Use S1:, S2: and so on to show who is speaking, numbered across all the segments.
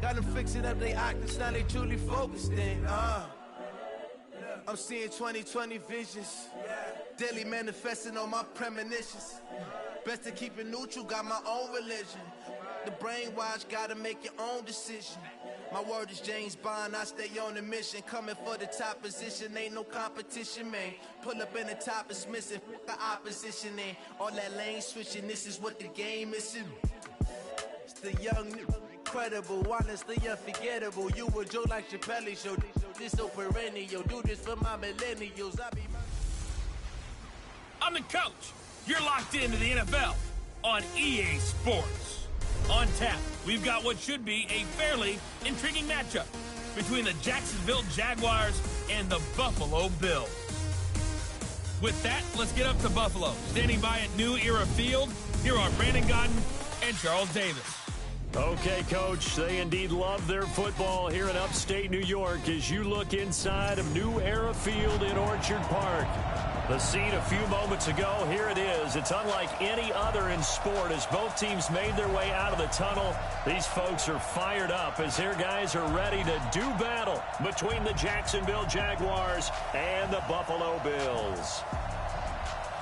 S1: Got them fixing up they octaves, now they truly focused in. I'm seeing 2020 visions. Daily manifesting on my premonitions. Best to keep it neutral, got my own religion. The brainwash, gotta make your own decision. My word is James Bond, I stay on a mission. Coming for the top position, ain't no competition, man. Pull up in the top, it's missing, the opposition, man. All that lane switching, this is what the game is. It's the young, incredible, honestly unforgettable. You a Joe like Chappelle show, this so perennial. Do this for my millennials, I be my...
S2: I'm the coach. You're locked into the NFL on EA Sports. On tap, we've got what should be a fairly intriguing matchup between the Jacksonville Jaguars and the Buffalo Bills. With that, let's get up to Buffalo. Standing by at New Era Field, here are Brandon Godden and Charles Davis.
S3: Okay, Coach, they indeed love their football here in upstate New York as you look inside of New Era Field in Orchard Park. The scene a few moments ago, here it is. It's unlike any other in sport as both teams made their way out of the tunnel. These folks are fired up as their guys are ready to do battle between the Jacksonville Jaguars and the Buffalo Bills.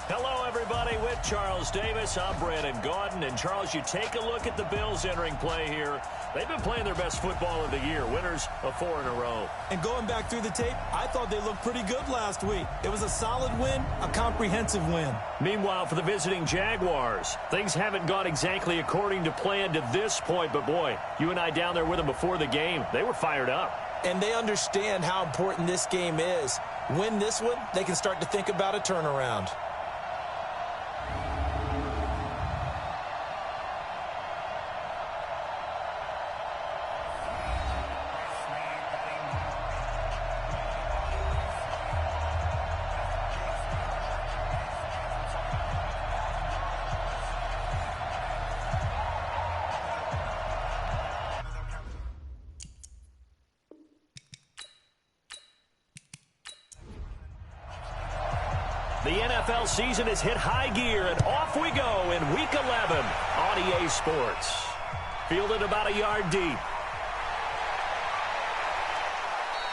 S3: Hello, everybody. With Charles Davis, I'm Brandon Gaudin. And, Charles, you take a look at the Bills entering play here. They've been playing their best football of the year, winners of 4 in a row.
S4: And going back through the tape, I thought they looked pretty good last week. It was a solid win, a comprehensive win.
S3: Meanwhile, for the visiting Jaguars, things haven't gone exactly according to plan to this point. But, boy, you and I down there with them before the game, they were fired up.
S4: And they understand how important this game is. Win this one, they can start to think about a turnaround.
S3: The NFL season has hit high gear, and off we go in Week 11 on EA Sports. Fielded about a yard deep.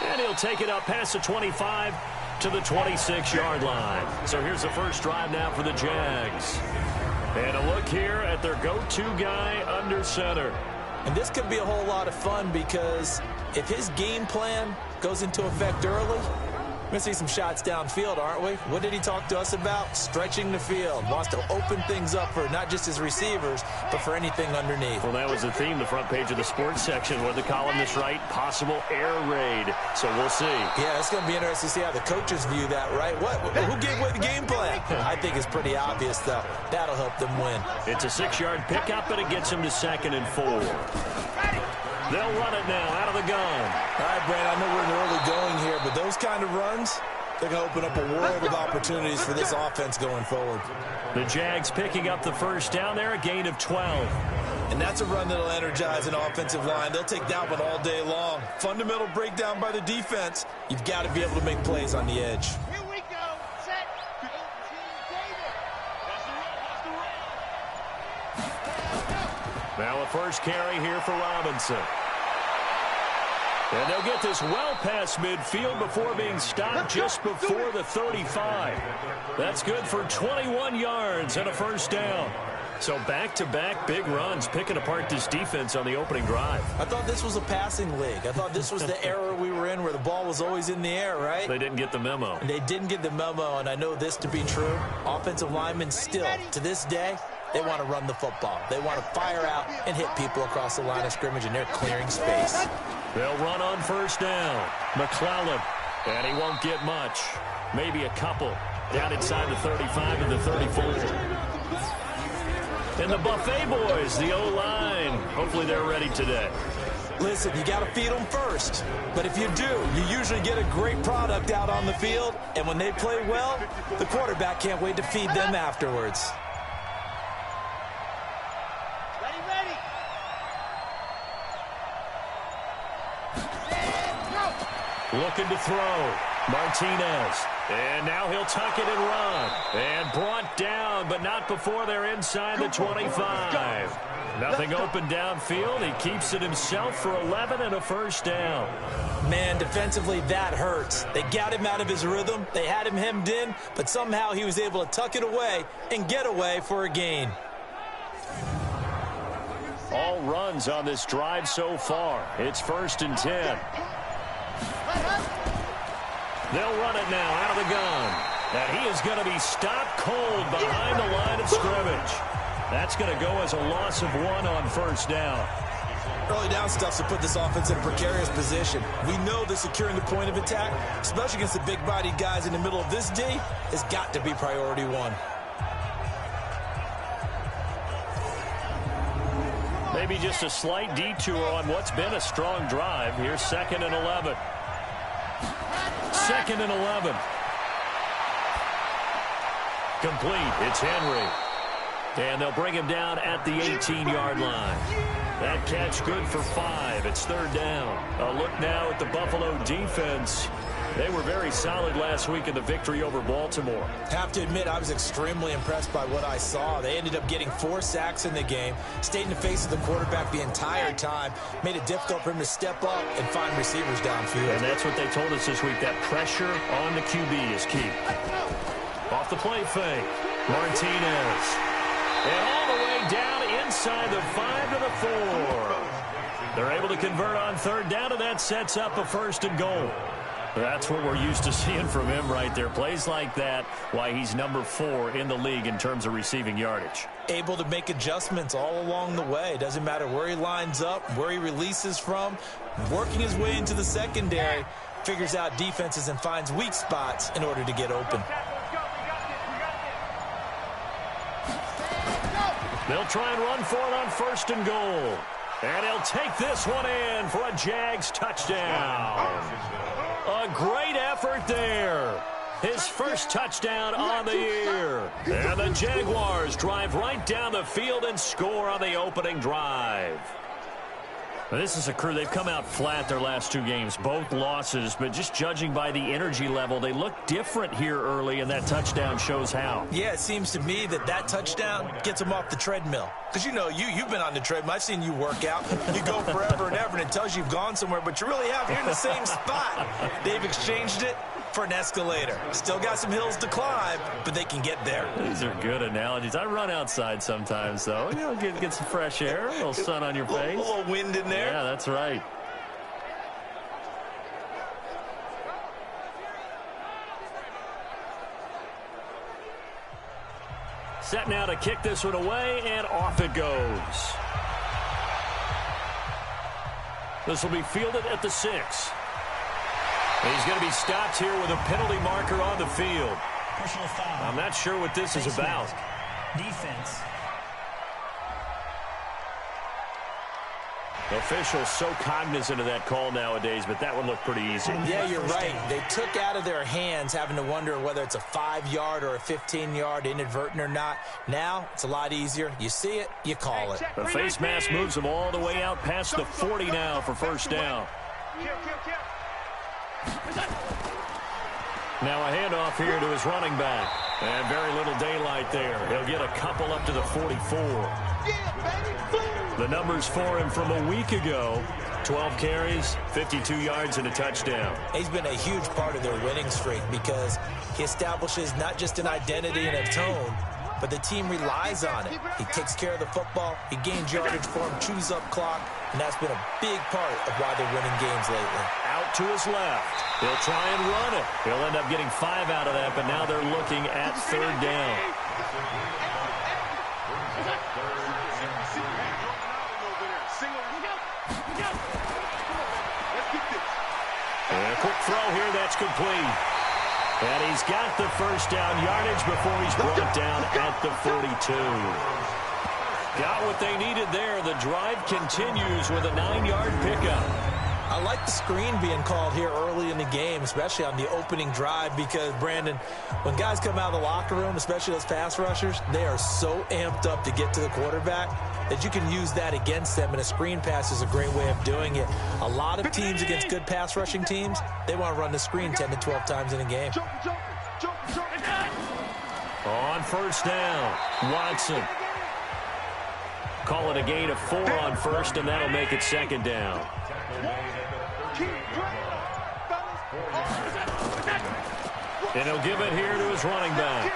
S3: And he'll take it up past the 25 to the 26-yard line. So here's the first drive now for the Jags. And a look here at their go-to guy under center.
S4: And this could be a whole lot of fun because if his game plan goes into effect early, we're going to see some shots downfield, aren't we? What did he talk to us about? Stretching the field. Wants to open things up for not just his receivers, but for anything underneath.
S3: Well, that was the theme, the front page of the sports section. What did the columnist write? Possible air raid. So we'll see.
S4: Yeah, it's going to be interesting to see how the coaches view that, right? Who gave away the game plan? I think it's pretty obvious, though. That'll help them win.
S3: It's a 6-yard pickup, and it gets him to 2nd and 4. They'll run it now out of the gun.
S4: All right, Brand, I know we're in the early going here, but those kind of runs, they're going to open up a world of opportunities for this offense going forward.
S3: The Jags picking up the first down there, a gain of 12.
S4: And that's a run that'll energize an offensive line. They'll take that one all day long. Fundamental breakdown by the defense. You've got to be able to make plays on the edge.
S5: Here we go. Set. 18, David.
S3: Now a first carry here for Robinson. And they'll get this well past midfield before being stopped just before the 35. That's good for 21 yards and a first down. So back-to-back big runs, picking apart this defense on the opening drive.
S4: I thought this was a passing league. I thought this was the era we were in where the ball was always in the air, right?
S3: They didn't get the memo.
S4: They didn't get the memo, and I know this to be true. Offensive linemen still, to this day, they want to run the football. They want to fire out and hit people across the line of scrimmage, and they're clearing space.
S3: They'll run on first down. McClellan, and he won't get much. Maybe a couple. Down inside the 35 and the 34. And the Buffet boys, the O-line. Hopefully they're ready today.
S4: Listen, you got to feed them first. But if you do, you usually get a great product out on the field. And when they play well, the quarterback can't wait to feed them afterwards.
S3: Looking to throw. Martinez. And now he'll tuck it and run. And brought down, but not before they're inside the 25. Nothing open downfield. He keeps it himself for 11 and a first down.
S4: Man, defensively, that hurts. They got him out of his rhythm. They had him hemmed in, but somehow he was able to tuck it away and get away for a gain.
S3: All runs on this drive so far. It's 1st and 10. They'll run it now out of the gun. And he is going to be stopped cold behind the line of scrimmage. That's going to go as a loss of 1 on first down.
S4: Early down stuff to put this offense in a precarious position. We know that securing the point of attack, especially against the big-bodied guys in the middle of this D, has got to be priority 1.
S3: Maybe just a slight detour on what's been a strong drive. Here's 2nd and 11. 2nd and 11. Complete. It's Henry. And they'll bring him down at the 18-yard line. That catch good for 5. It's 3rd down. A look now at the Buffalo defense. They were very solid last week in the victory over Baltimore.
S4: Have to admit, I was extremely impressed by what I saw. They ended up getting 4 sacks in the game, stayed in the face of the quarterback the entire time, made it difficult for him to step up and find receivers downfield.
S3: And that's what they told us this week, that pressure on the QB is key. Off the play fake, Martinez. And all the way down inside the 5 to the 4. They're able to convert on 3rd down, and that sets up a 1st and goal. That's what we're used to seeing from him right there. Plays like that, why he's number 4 in the league in terms of receiving yardage.
S4: Able to make adjustments all along the way. Doesn't matter where he lines up, where he releases from. Working his way into the secondary, figures out defenses and finds weak spots in order to get open.
S3: They'll try and run for it on 1st and goal. And he'll take this one in for a Jags touchdown. A great effort there. His first touchdown on the year. And the Jaguars drive right down the field and score on the opening drive. Now, this is a crew. They've come out flat their last 2 games, both losses, but just judging by the energy level, they look different here early, and that touchdown shows how.
S4: Yeah, it seems to me that touchdown gets them off the treadmill. Because, you know, you've been on the treadmill. I've seen you work out. You go forever and ever, and it tells you you've gone somewhere, but you really have. You're in the same spot. They've exchanged it for an escalator. Still got some hills to climb, but they can get there.
S3: These are good analogies. I run outside sometimes, though. You know, get some fresh air, a little sun on your face.
S4: A little wind in there.
S3: Yeah, that's right. Set now to kick this one away, and off it goes. This will be fielded at the 6. He's going to be stopped here with a penalty marker on the field.
S6: Personal foul.
S3: I'm not sure what this is about.
S6: Defense.
S3: Officials so cognizant of that call nowadays, but that one looked pretty easy.
S4: Yeah, you're right. They took out of their hands having to wonder whether it's a 5-yard or a 15-yard inadvertent or not. Now, it's a lot easier. You see it, you call it.
S3: The face mask moves him all the way out past the 40 now for first down. Now a handoff here to his running back. And very little daylight there. He'll get a couple up to the 44. The numbers for him from a week ago: 12 carries, 52 yards, and a touchdown.
S4: He's been a huge part of their winning streak because he establishes not just an identity and a tone, but the team relies on it. He takes care of the football, he gains yardage for him, chews up clock, and that's been a big part of why they're winning games lately.
S3: Out to his left. He'll try and run it. He'll end up getting 5 out of that, but now they're looking at 3rd down. And a quick throw here, that's complete. And he's got the first down yardage before he's brought down at the 42. Got what they needed there. The drive continues with a 9-yard pickup.
S4: I like the screen being called here early in the game, especially on the opening drive, because, Brandon, when guys come out of the locker room, especially those pass rushers, they are so amped up to get to the quarterback. that you can use that against them, and a screen pass is a great way of doing it. A lot of teams against good pass rushing teams, they want to run the screen 10 to 12 times in a game.
S3: On first down, Watson. Call it a gain of 4 on first, and that'll make it second down. And he'll give it here to his running back.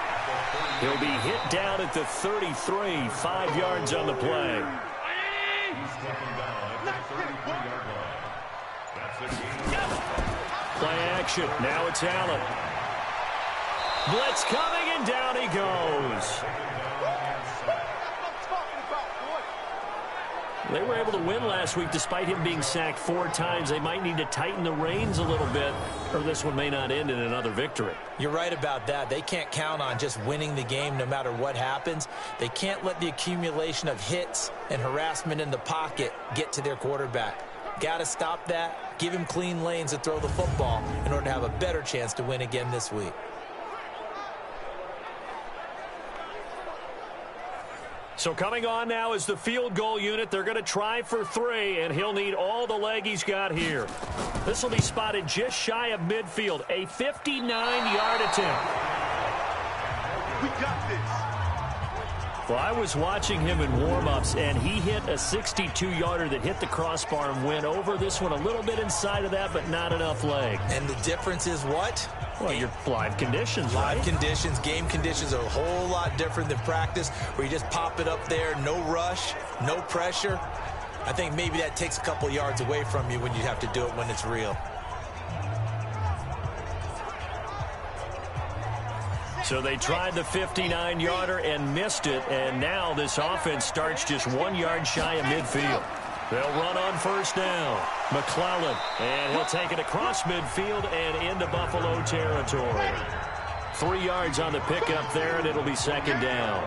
S3: He'll be hit down at the 33, 5 yards on the play. Play action. Now it's Allen. Blitz coming, and down he goes. They were able to win last week despite him being sacked 4 times. They might need to tighten the reins a little bit, or this one may not end in another victory.
S4: You're right about that. They can't count on just winning the game no matter what happens. They can't let the accumulation of hits and harassment in the pocket get to their quarterback. Got to stop that, give him clean lanes to throw the football in order to have a better chance to win again this week.
S3: So coming on now is the field goal unit. They're going to try for 3, and he'll need all the leg he's got here. This will be spotted just shy of midfield, a 59-yard attempt.
S5: We got this.
S3: Well, I was watching him in warm-ups, and he hit a 62-yarder that hit the crossbar and went over. This one a little bit inside of that, but not enough leg.
S4: And the difference is what?
S3: Well, your live conditions,
S4: Live
S3: right?
S4: conditions, game conditions are a whole lot different than practice, where you just pop it up there, no rush, no pressure. I think maybe that takes a couple yards away from you when you have to do it when it's real.
S3: So they tried the 59-yarder and missed it, and now this offense starts just 1 yard shy of midfield. They'll run on first down. McClellan, and he'll take it across midfield and into Buffalo territory. 3 yards on the pickup there, and it'll be second down.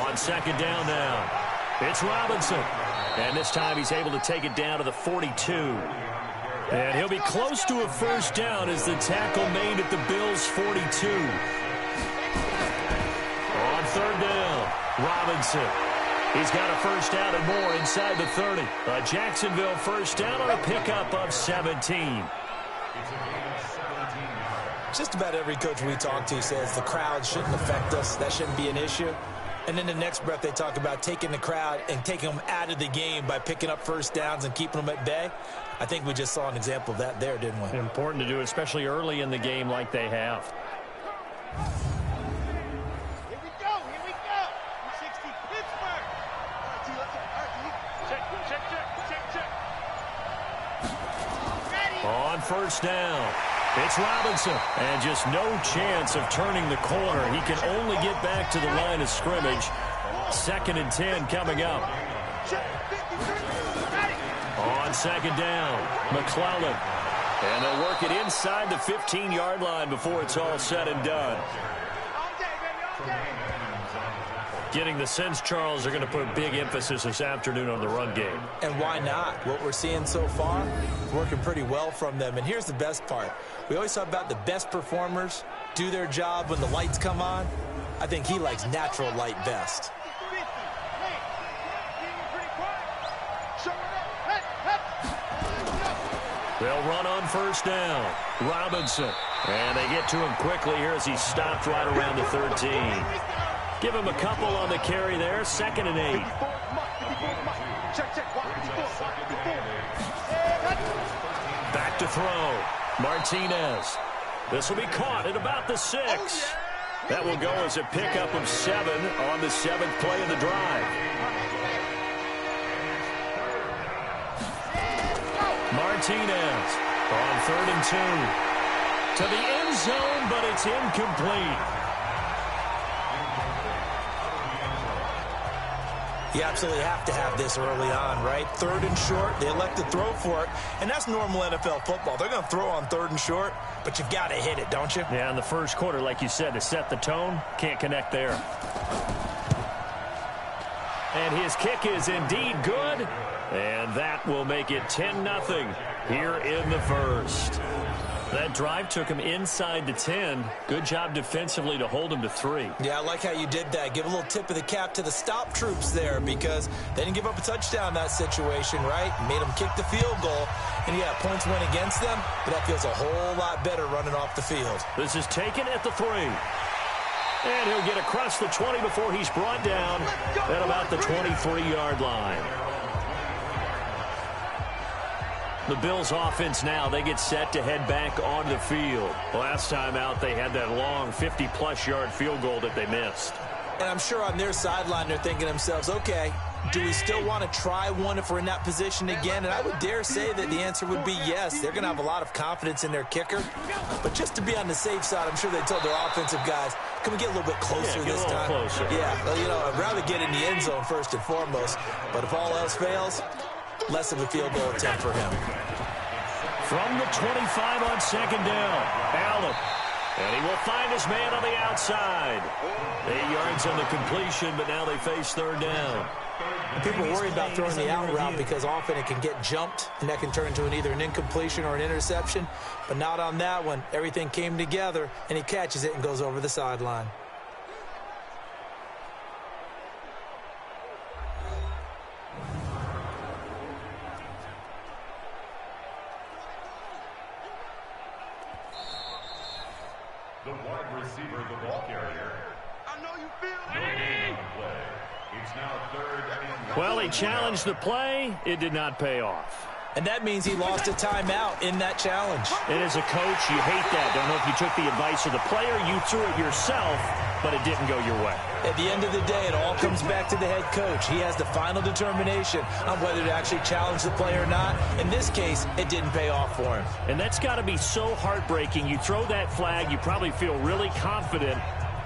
S3: On second down now, it's Robinson. And this time he's able to take it down to the 42. And he'll be close to a first down as the tackle made at the Bills' 42. On third down, Robinson. He's got a first down and more inside the 30. A Jacksonville first down on a pickup of 17.
S4: Just about every coach we talk to says the crowd shouldn't affect us. That shouldn't be an issue. And then the next breath they talk about taking the crowd and taking them out of the game by picking up first downs and keeping them at bay. I think we just saw an example of that there, didn't we?
S3: Important to do, especially early in the game like they have.
S5: Here we go. 260 Pittsburgh. Check. Ready.
S3: On first down, it's Robinson. And just no chance of turning the corner. He can only get back to the line of scrimmage. 2nd and 10 coming up. On second down, McClellan. And they'll work it inside the 15-yard line before it's all said and done. Getting the sense, Charles, are going to put big emphasis this afternoon on the run game.
S4: And why not? What we're seeing so far is working pretty well from them. And here's the best part. We always talk about the best performers do their job when the lights come on. I think he likes natural light best.
S3: They'll run on first down. Robinson. And they get to him quickly here as he's stopped right around the 13. Give him a couple on the carry there. 2nd and 8. Back to throw. Martinez. This will be caught at about the 6. That will go as a pickup of 7 on the 7th play of the drive. Martinez on 3rd and 2. To the end zone, but it's incomplete.
S4: You absolutely have to have this early on, right? 3rd and short, they elect to throw for it, and that's normal NFL football. They're going to throw on 3rd and short, but you've got to hit it, don't you?
S3: Yeah, in the first quarter, like you said, to set the tone, can't connect there. And his kick is indeed good, and that will make it 10-0 here in the first. That drive took him inside the 10. Good job defensively to hold him to 3.
S4: Yeah, I like how you did that. Give a little tip of the cap to the stop troops there because they didn't give up a touchdown in that situation, right? Made them kick the field goal. And, yeah, points went against them, but that feels a whole lot better running off the field.
S3: This is taken at the 3. And he'll get across the 20 before he's brought down at about the 23-yard line. The Bills offense now, they get set to head back on the field. Last time out, they had that long 50-plus yard field goal that they missed.
S4: And I'm sure on their sideline, they're thinking to themselves, okay, do we still want to try one if we're in that position again? And I would dare say that the answer would be yes. They're going to have a lot of confidence in their kicker. But just to be on the safe side, I'm sure they told their offensive guys, can we get a little bit closer this time?
S3: Closer.
S4: Yeah, well, you know, I'd rather get in the end zone first and foremost. But if all else fails, less of a field goal attempt for him.
S3: From the 25 on second down, Allen. And he will find his man on the outside. 8 yards on the completion, but now they face third down.
S4: People worry about throwing the out route because often it can get jumped, and that can turn into either an incompletion or an interception. But not on that one. Everything came together, and he catches it and goes over the sideline.
S7: The wide receiver, the ball carrier. I know you feel it. Play. It's now third and...
S3: Well, he challenged the play. It did not pay off.
S4: And that means he lost a timeout in that challenge.
S3: And as a coach, you hate that. Don't know if you took the advice of the player, you threw it yourself, but it didn't go your way.
S4: At the end of the day, it all comes back to the head coach. He has the final determination on whether to actually challenge the play or not. In this case, it didn't pay off for him.
S3: And that's got to be so heartbreaking. You throw that flag, you probably feel really confident,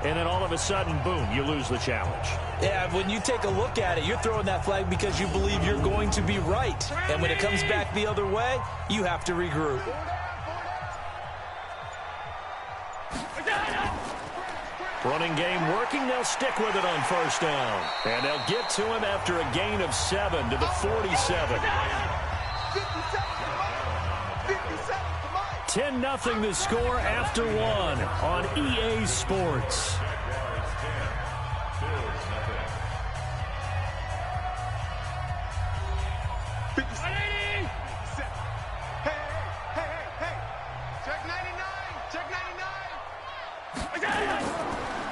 S3: and then all of a sudden, boom, you lose the challenge.
S4: Yeah, when you take a look at it, you're throwing that flag because you believe you're going to be right. And when it comes back the other way, you have to regroup.
S3: Running game working. They'll stick with it on first down. And they'll get to him after a gain of 7 to the 47. 10-0 the score after 1 on EA Sports.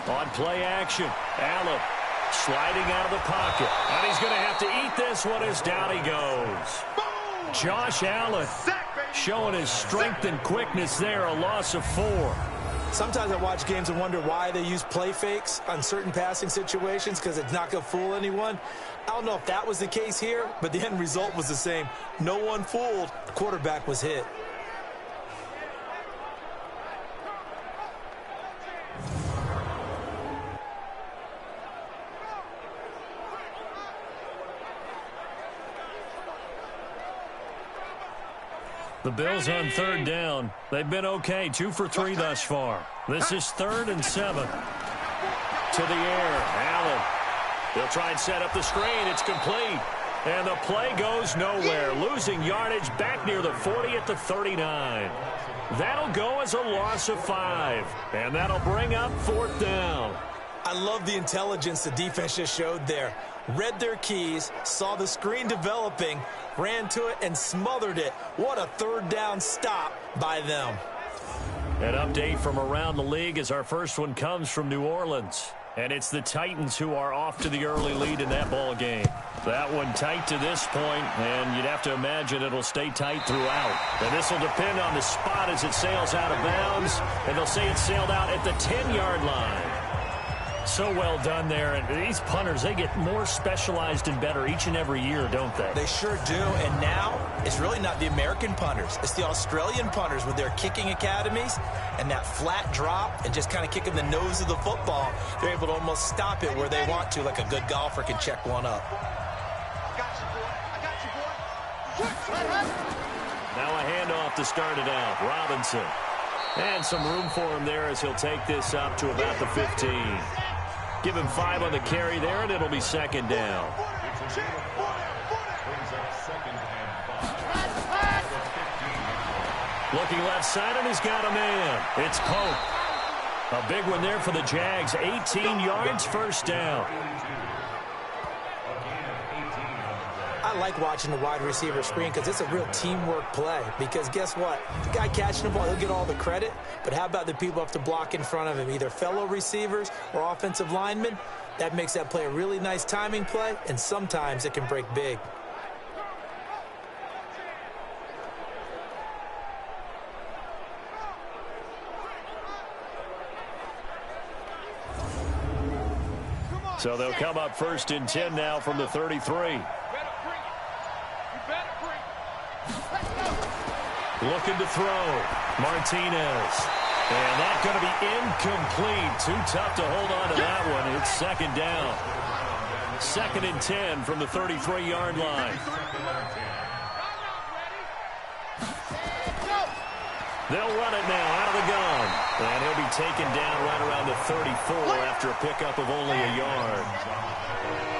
S3: On play action, Allen sliding out of the pocket. And he's going to have to eat this one as down he goes. Josh Allen showing his strength and quickness there, a loss of 4.
S4: Sometimes I watch games and wonder why they use play fakes on certain passing situations because it's not going to fool anyone. I don't know if that was the case here, but the end result was the same. No one fooled. The quarterback was hit.
S3: The Bills on third down. They've been okay, 2 for 3 thus far. This is 3rd and 7. To the air, Allen. They'll try and set up the screen. It's complete. And the play goes nowhere. Losing yardage back near the 40 at the 39. That'll go as a loss of 5. And that'll bring up 4th down.
S4: I love the intelligence the defense just showed there. Read their keys, saw the screen developing, ran to it, and smothered it. What a third down stop by them.
S3: An update from around the league as our first one comes from New Orleans. And it's the Titans who are off to the early lead in that ball game. That one tight to this point, and you'd have to imagine it'll stay tight throughout. And this will depend on the spot as it sails out of bounds. And they'll say it sailed out at the 10-yard line. So well done there. And these punters, they get more specialized and better each and every year, don't they?
S4: They sure do. And now it's really not the American punters. It's the Australian punters with their kicking academies and that flat drop and just kind of kicking the nose of the football. They're able to almost stop it where they want to, like a good golfer can check one up.
S3: Now a handoff to start it out. Robinson. And some room for him there as he'll take this up to about the 15. Give him 5 on the carry there, and it'll be 2nd down. Looking left side, and he's got a man. It's Pope. A big one there for the Jags. 18 yards, first down.
S4: I like watching the wide receiver screen because it's a real teamwork play. Because guess what? The guy catching the ball, he'll get all the credit. But how about the people have to block in front of him, either fellow receivers or offensive linemen? That makes that play a really nice timing play, and sometimes it can break big.
S3: So they'll come up first and 10 now from the 33. Looking to throw. Martinez. And that's going to be incomplete. Too tough to hold on to that one. It's second down. Second and 10 from the 33-yard line. They'll run it now out of the gun. And he'll be taken down right around the 34 after a pickup of only a yard.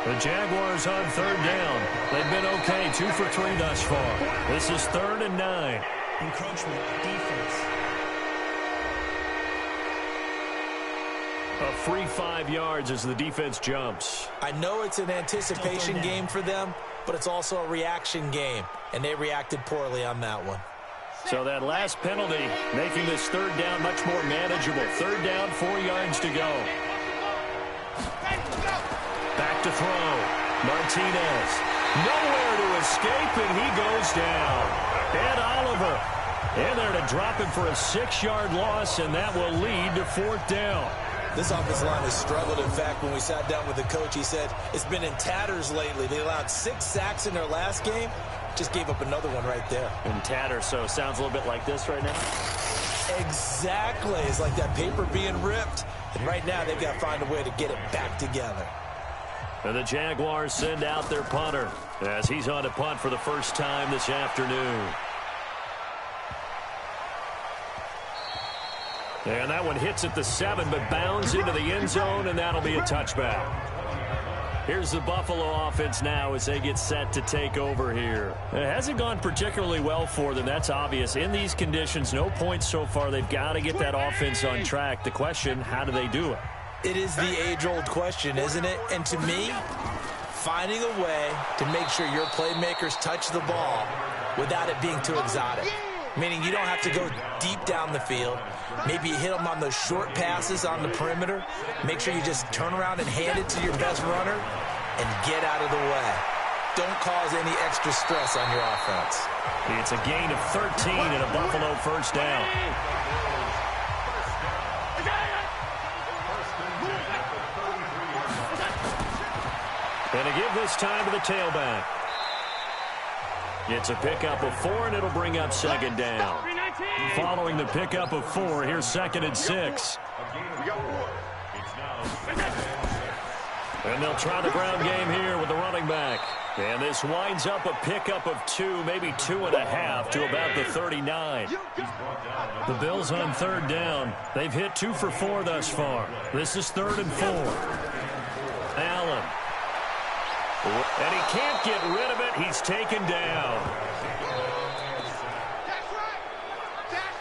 S3: The Jaguars on third down. They've been okay, 2 for 3 thus far. This is 3rd and 9.
S6: Encroachment, defense.
S3: A free 5 yards as the defense jumps.
S4: I know it's an anticipation game for them, but it's also a reaction game, and they reacted poorly on that one.
S3: So that last penalty making this third down much more manageable. Third down, 4 yards to go. Back to throw. Martinez. Nowhere to escape, and he goes down. Ed Oliver in there to drop him for a 6-yard loss, and that will lead to 4th down.
S4: This offensive line has struggled. In fact, when we sat down with the coach, he said it's been in tatters lately. They allowed 6 sacks in their last game. Just gave up another one right there.
S3: In tatters, so it sounds a little bit like this right now.
S4: Exactly. It's like that paper being ripped. And right now, they've got to find a way to get it back together.
S3: And the Jaguars send out their punter as he's on to punt for the first time this afternoon. And that one hits at the 7, but bounds into the end zone, and that'll be a touchback. Here's the Buffalo offense now as they get set to take over here. It hasn't gone particularly well for them. That's obvious. In these conditions, no points so far. They've got to get that offense on track. The question, how do they do it?
S4: It is the age-old question, isn't it? And to me, finding a way to make sure your playmakers touch the ball without it being too exotic. Meaning you don't have to go deep down the field. Maybe you hit them on those short passes on the perimeter. Make sure you just turn around and hand it to your best runner and get out of the way. Don't cause any extra stress on your offense.
S3: It's a gain of 13 and a Buffalo first down. And to give this time to the tailback. It's a pickup of 4, and it'll bring up second down. Following the pickup of 4, here's 2nd and 6. And they'll try the ground game here with the running back. And this winds up a pickup of 2, maybe 2.5 to about the 39. The Bills on third down. They've hit 2 for 4 thus far. This is 3rd and 4. Allen. And he can't get rid of it. He's taken down.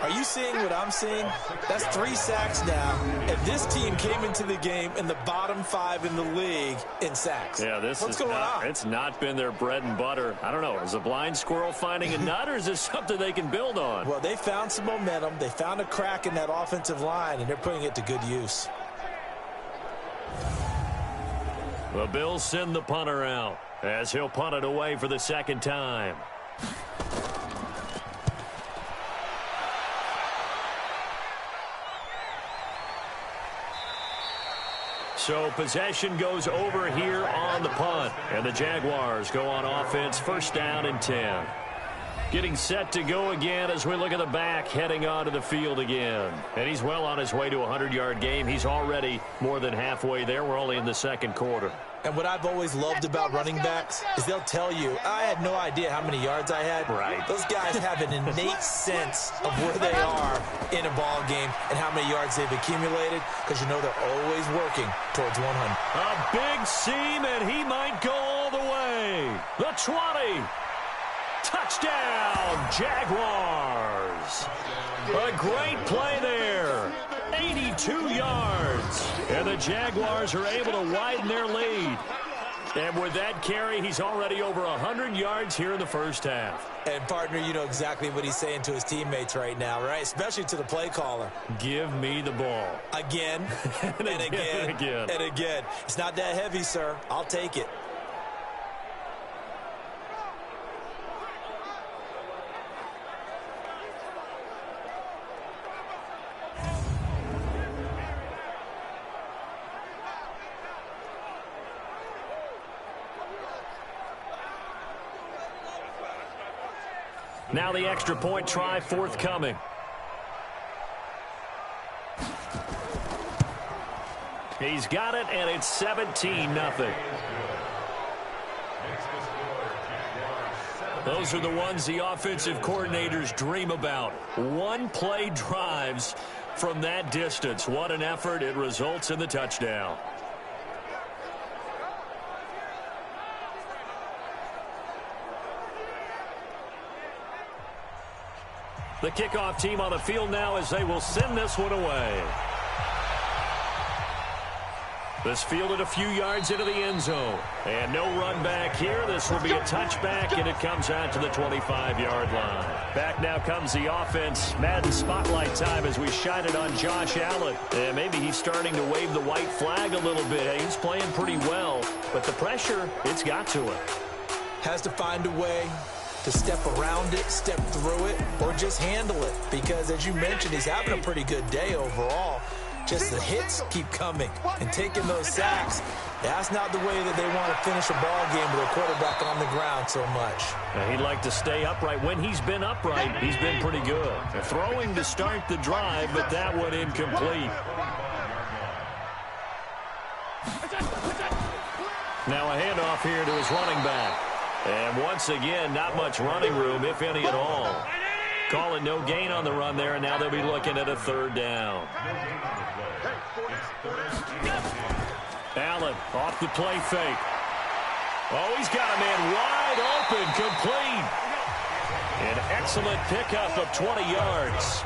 S4: Are you seeing what I'm seeing? That's 3 sacks now. And this team came into the game in the bottom 5 in the league in sacks.
S3: Yeah, what's going on? It's not been their bread and butter. I don't know. Is a blind squirrel finding a nut, or is this something they can build on?
S4: Well, they found some momentum. They found a crack in that offensive line, and they're putting it to good use.
S3: The Bills send the punter out as he'll punt it away for the second time. So possession goes over here on the punt, and the Jaguars go on offense, first down and 10. Getting set to go again as we look at the back, heading onto the field again. And he's well on his way to a 100-yard game. He's already more than halfway there. We're only in the second quarter.
S4: And what I've always loved about running backs is they'll tell you, I had no idea how many yards I had.
S3: Right.
S4: Those guys have an innate sense of where they are in a ball game and how many yards they've accumulated, because you know they're always working towards 100.
S3: A big seam, and he might go all the way. The 20. Touchdown, Jaguars. is. A great play there. 82 yards. And the Jaguars are able to widen their lead. And with that carry, he's already over 100 yards here in the first half.
S4: And, partner, you know exactly what he's saying to his teammates right now, right? Especially to the play caller.
S3: Give me the ball.
S4: Again, and again, and again. It's not that heavy, sir. I'll take it.
S3: Now the extra point try forthcoming. He's got it, and it's 17-0. Those are the ones the offensive coordinators dream about. One-play drives from that distance. What an effort. It results in the touchdown. The kickoff team on the field now as they will send this one away. This fielded a few yards into the end zone. And no run back here. This will be a touchback, and it comes out to the 25-yard line. Back now comes the offense. Madden spotlight time as we shine it on Josh Allen. And maybe he's starting to wave the white flag a little bit. He's playing pretty well, but the pressure, it's got to him.
S4: Has to find a way to step around it, step through it, or just handle it. Because, as you mentioned, he's having a pretty good day overall. Just the hits keep coming and taking those sacks. That's not the way that they want to finish a ball game with a quarterback on the ground so much.
S3: He'd like to stay upright. When he's been upright, he's been pretty good. Throwing to start the drive, but that one incomplete. Now a handoff here to his running back. And once again, not much running room, if any at all. Calling no gain on the run there, and now they'll be looking at a third down. Allen off the play fake. Oh, he's got a man wide open, complete. An excellent pickup of 20 yards.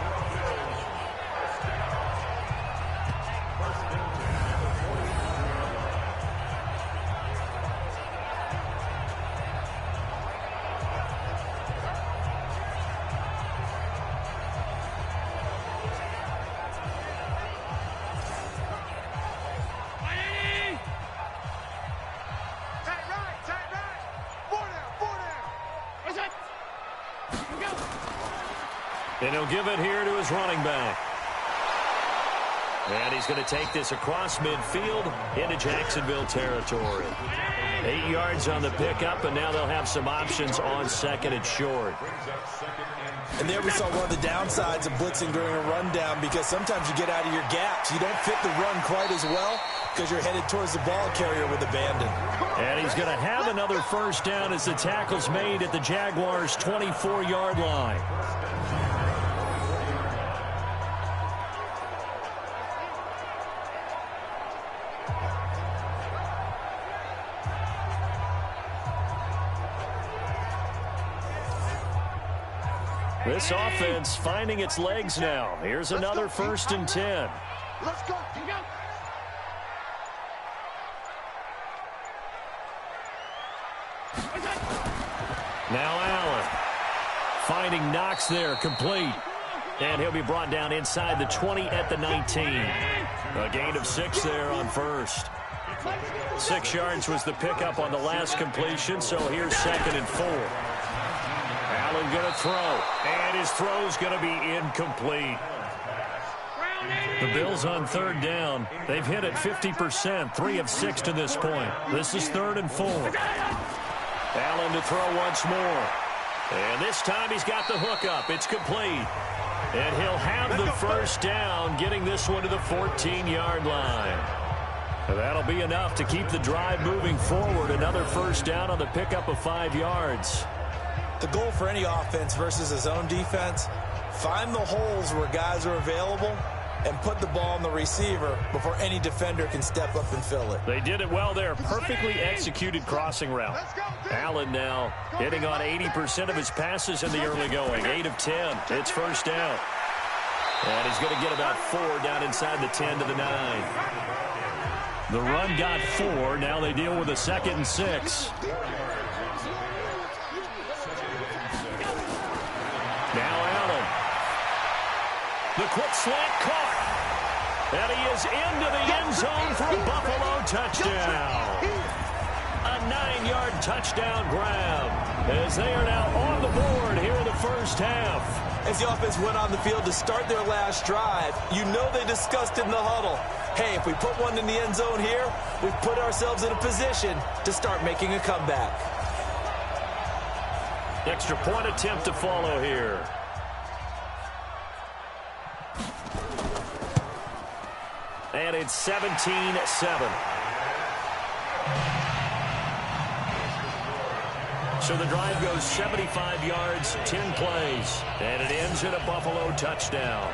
S3: And he'll give it here to his running back. And he's going to take this across midfield into Jacksonville territory. 8 yards on the pickup, and now they'll have some options on second and short.
S4: And there we saw one of the downsides of blitzing during a rundown, because sometimes you get out of your gaps. You don't fit the run quite as well because you're headed towards the ball carrier with abandon.
S3: And he's going to have another first down as the tackle's made at the Jaguars' 24-yard line. This offense finding its legs now. Here's another 1st and 10.
S5: Let's go.
S3: Now Allen finding Knox there, complete. And he'll be brought down inside the 20 at the 19. A gain of 6 there on first. 6 yards was the pickup on the last completion, so here's 2nd and 4. Allen going to throw, and his throw's going to be incomplete. The Bills on 3rd down. They've hit it 50%, 3 of 6 to this point. This is 3rd and 4. Allen to throw once more. And this time he's got the hook up. It's complete. And he'll have the first down, getting this one to the 14-yard line. And that'll be enough to keep the drive moving forward. Another first down on the pickup of 5 yards.
S4: The goal for any offense versus his own defense, find the holes where guys are available and put the ball on the receiver before any defender can step up and fill it.
S3: They did it well there. Perfectly executed crossing route. Allen now hitting on 80% of his passes in the early going. 8 of 10. It's first down. And he's going to get about 4 down inside the 10 to the 9. The run got 4. Now they deal with a 2nd and 6. Now Allen. The quick slant caught. And he is into the end zone for a Buffalo touchdown. A 9-yard touchdown grab as they are now on the board here in the first half.
S4: As the offense went on the field to start their last drive, you know they discussed in the huddle, hey, if we put one in the end zone here, we've put ourselves in a position to start making a comeback.
S3: Extra point attempt to follow here. And it's 17-7. So the drive goes 75 yards, 10 plays, and it ends in a Buffalo touchdown.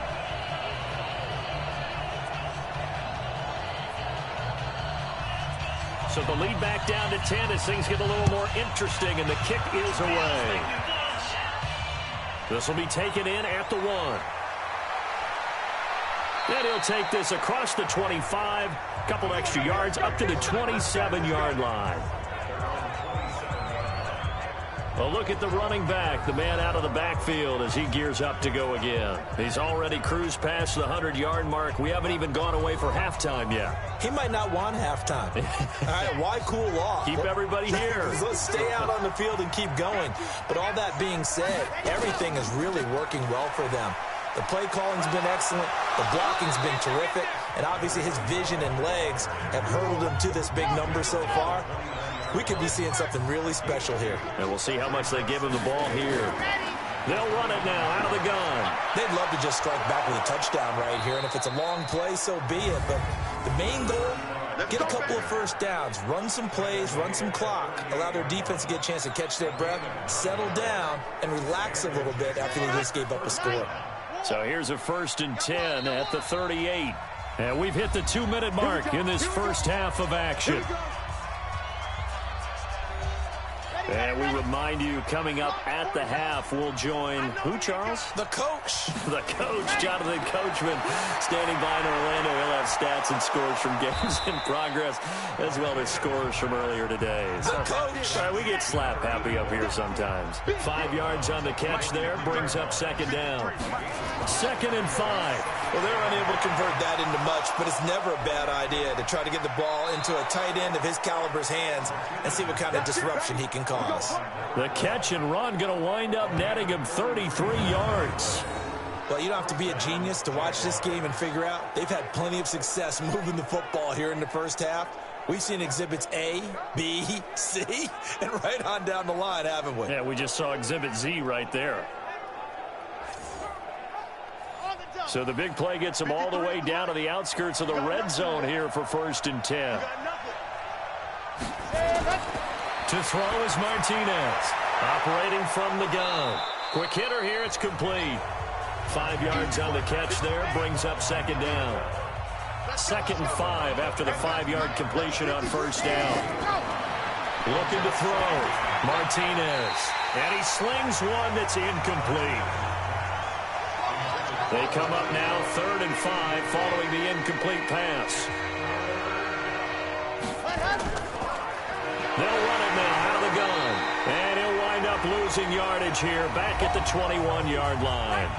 S3: So the lead back down to 10 as things get a little more interesting, and the kick is away. This will be taken in at the 1. And he'll take this across the 25, couple extra yards up to the 27-yard line. Well, look at the running back, the man out of the backfield as he gears up to go again. He's already cruised past the 100-yard mark. We haven't even gone away for halftime yet.
S4: He might not want halftime. All right, why cool off?
S3: Keep everybody here.
S4: Let's stay out on the field and keep going. But all that being said, everything is really working well for them. The play calling's been excellent. The blocking's been terrific. And obviously his vision and legs have hurdled him to this big number so far. We could be seeing something really special here.
S3: And we'll see how much they give him the ball here. They'll run it now out of the gun.
S4: They'd love to just strike back with a touchdown right here. And if it's a long play, so be it. But the main goal, get a couple of first downs, run some plays, run some clock, allow their defense to get a chance to catch their breath, settle down, and relax a little bit after they just gave up a score.
S3: So here's a 1st and 10 at the 38. And we've hit the 2-minute mark in this first half of action. And we remind you, coming up at the half, we'll join who, Charles?
S4: The coach.
S3: The coach, Jonathan Coachman, standing by in Orlando. He'll have stats and scores from games in progress, as well as scores from earlier today.
S4: The coach.
S3: We get slap happy up here sometimes. 5 yards on the catch there, brings up 2nd down. 2nd and 5.
S4: Well, they're unable to convert that into much, but it's never a bad idea to try to get the ball into a tight end of his caliber's hands and see what kind of disruption he can cause.
S3: The catch and run going to wind up netting him 33 yards.
S4: Well, you don't have to be a genius to watch this game and figure out they've had plenty of success moving the football here in the first half. We've seen exhibits A, B, C, and right on down the line, haven't we?
S3: Yeah, we just saw exhibit Z right there. So the big play gets him all the way down to the outskirts of the red zone here for 1st and 10. To throw is Martinez, operating from the gun. Quick hitter here, it's complete. 5 yards on the catch there, brings up 2nd down. 2nd and 5 after the 5-yard completion on 1st down. Looking to throw, Martinez, and he slings one that's incomplete. They come up now 3rd and 5 following the incomplete pass. They'll run it now out of the gun. And he'll wind up losing yardage here back at the 21-yard line.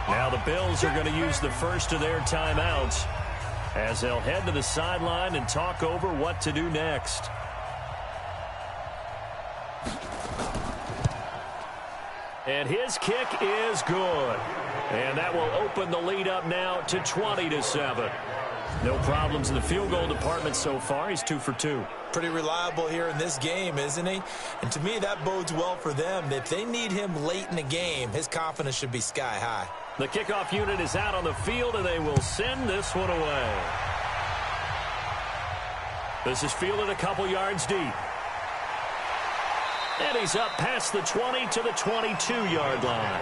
S3: Now the Bills are going to use the first of their timeouts as they'll head to the sideline and talk over what to do next. And his kick is good. And that will open the lead up now to 20-7. No problems in the field goal department so far. He's 2 for 2.
S4: Pretty reliable here in this game, isn't he? And to me, that bodes well for them. If they need him late in the game, his confidence should be sky high.
S3: The kickoff unit is out on the field, and they will send this one away. This is fielded a couple yards deep. And he's up past the 20 to the 22-yard line.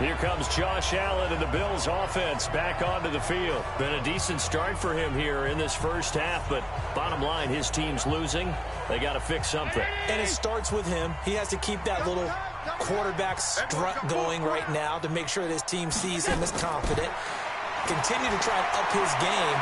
S3: Here comes Josh Allen and the Bills offense back onto the field. Been a decent start for him here in this first half, but bottom line, his team's losing. They got to fix something.
S4: And it starts with him. He has to keep that little quarterback strut going right now to make sure that his team sees him as confident. Continue to try and up his game,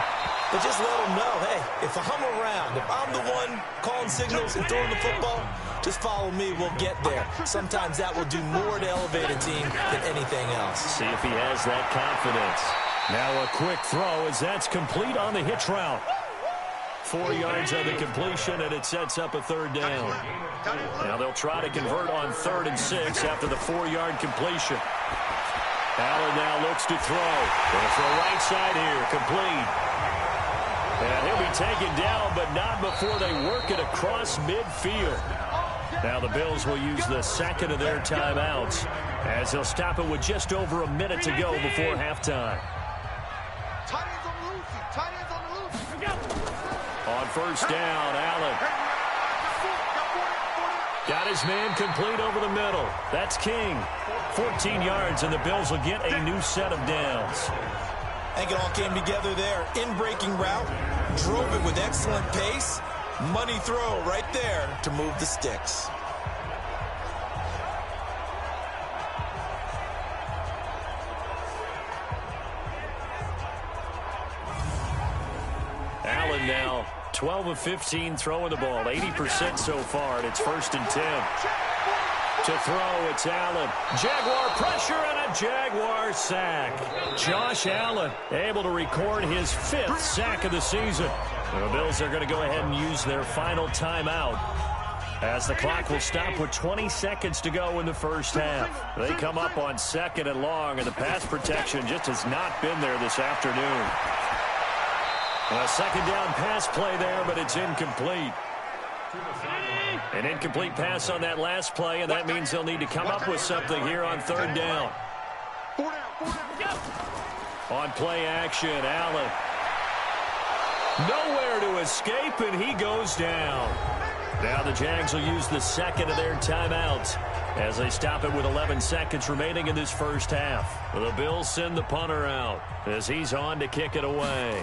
S4: but just let him know, hey, if I'm around, if I'm the one calling signals and throwing the football, just follow me, we'll get there. Sometimes that will do more to elevate a team than anything else.
S3: See if he has that confidence. Now a quick throw as that's complete on the hitch route. 4 yards on the completion, and it sets up a third down. Now they'll try to convert on 3rd and 6 after the 4-yard completion. Allen now looks to throw. Going to throw right side here, complete. And he'll be taken down, but not before they work it across midfield. Now the Bills will use the second of their timeouts as they'll stop it with just over a minute to go before halftime. On first down, Allen. Got his man complete over the middle. That's King. 14 yards, and the Bills will get a new set of downs.
S4: I think it all came together there. In-breaking route, drove it with excellent pace. Money throw right there to move the sticks.
S3: Allen now 12 of 15 throwing the ball, 80% so far, and it's 1st and 10. To throw, it's Allen. Jaguar pressure and a Jaguar sack. Josh Allen able to record his 5th sack of the season. The Bills are going to go ahead and use their final timeout as the clock will stop with 20 seconds to go in the first half. They come up on 2nd and long, and the pass protection just has not been there this afternoon. A second down pass play there, but it's incomplete. An incomplete pass on that last play, and that means they'll need to come up with something here on 3rd down. On play action, Allen. Nowhere to escape, and he goes down. Now the Jags will use the second of their timeouts as they stop it with 11 seconds remaining in this first half. The Bills send the punter out as he's on to kick it away.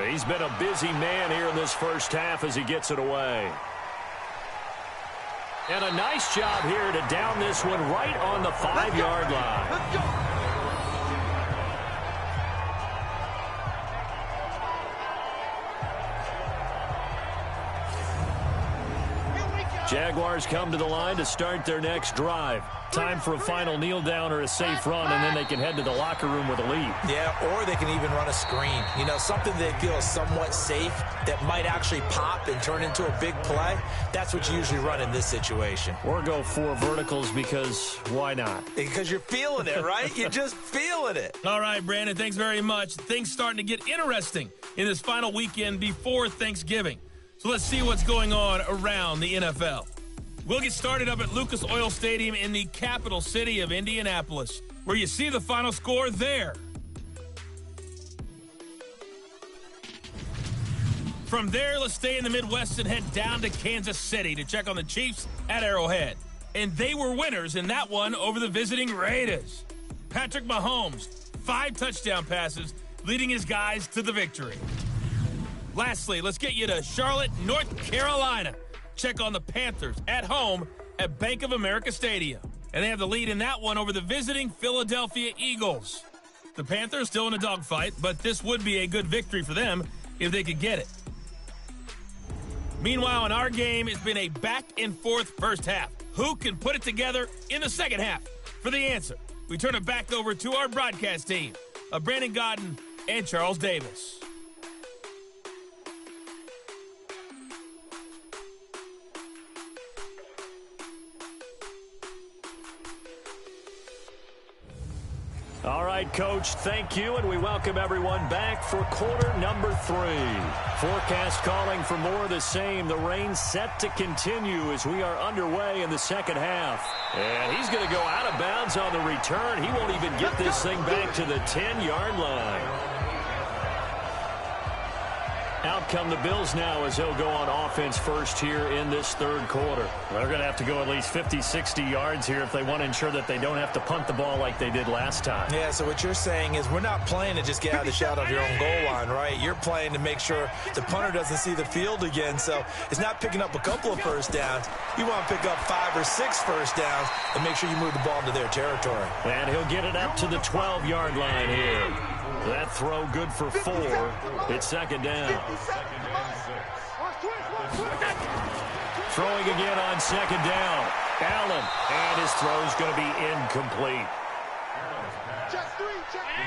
S3: He's been a busy man here in this first half as he gets it away. And a nice job here to down this one right on the 5-yard line.
S5: Let's go.
S3: Jaguars come to the line to start their next drive. Time for a final kneel down or a safe run, and then they can head to the locker room with a lead.
S4: Yeah, or they can even run a screen. You know, something they feel is somewhat safe that might actually pop and turn into a big play. That's what you usually run in this situation.
S3: Or go 4 verticals because why not?
S4: Because you're feeling it, right? You're just feeling it.
S2: All right, Brandon, thanks very much. Things starting to get interesting in this final weekend before Thanksgiving. So let's see what's going on around the NFL. We'll get started up at Lucas Oil Stadium in the capital city of Indianapolis, where you see the final score there. From there, let's stay in the Midwest and head down to Kansas City to check on the Chiefs at Arrowhead. And they were winners in that one over the visiting Raiders. Patrick Mahomes, 5 touchdown passes, leading his guys to the victory. Lastly, let's get you to Charlotte, North Carolina. Check on the Panthers at home at Bank of America Stadium. And they have the lead in that one over the visiting Philadelphia Eagles. The Panthers still in a dogfight, but this would be a good victory for them if they could get it. Meanwhile, in our game, it's been a back-and-forth first half. Who can put it together in the second half? For the answer, we turn it back over to our broadcast team of Brandon Godden and Charles Davis.
S3: All right, Coach, thank you, and we welcome everyone back for quarter number 3. Forecast calling for more of the same. The rain set to continue as we are underway in the second half. And he's going to go out of bounds on the return. He won't even get this thing back to the 10-yard line. Out come the Bills now as they'll go on offense first here in this third quarter. They're going to have to go at least 50, 60 yards here if they want to ensure that they don't have to punt the ball like they did last time.
S4: Yeah, so what you're saying is we're not playing to just get out of the shot of your own goal line, right? You're playing to make sure the punter doesn't see the field again. So it's not picking up a couple of first downs. You want to pick up 5 or 6 first downs and make sure you move the ball into their territory.
S3: And he'll get it up to the 12-yard line here. That throw good for 4. It's second down. Throwing again on second down. Allen, and his throw's going to be incomplete.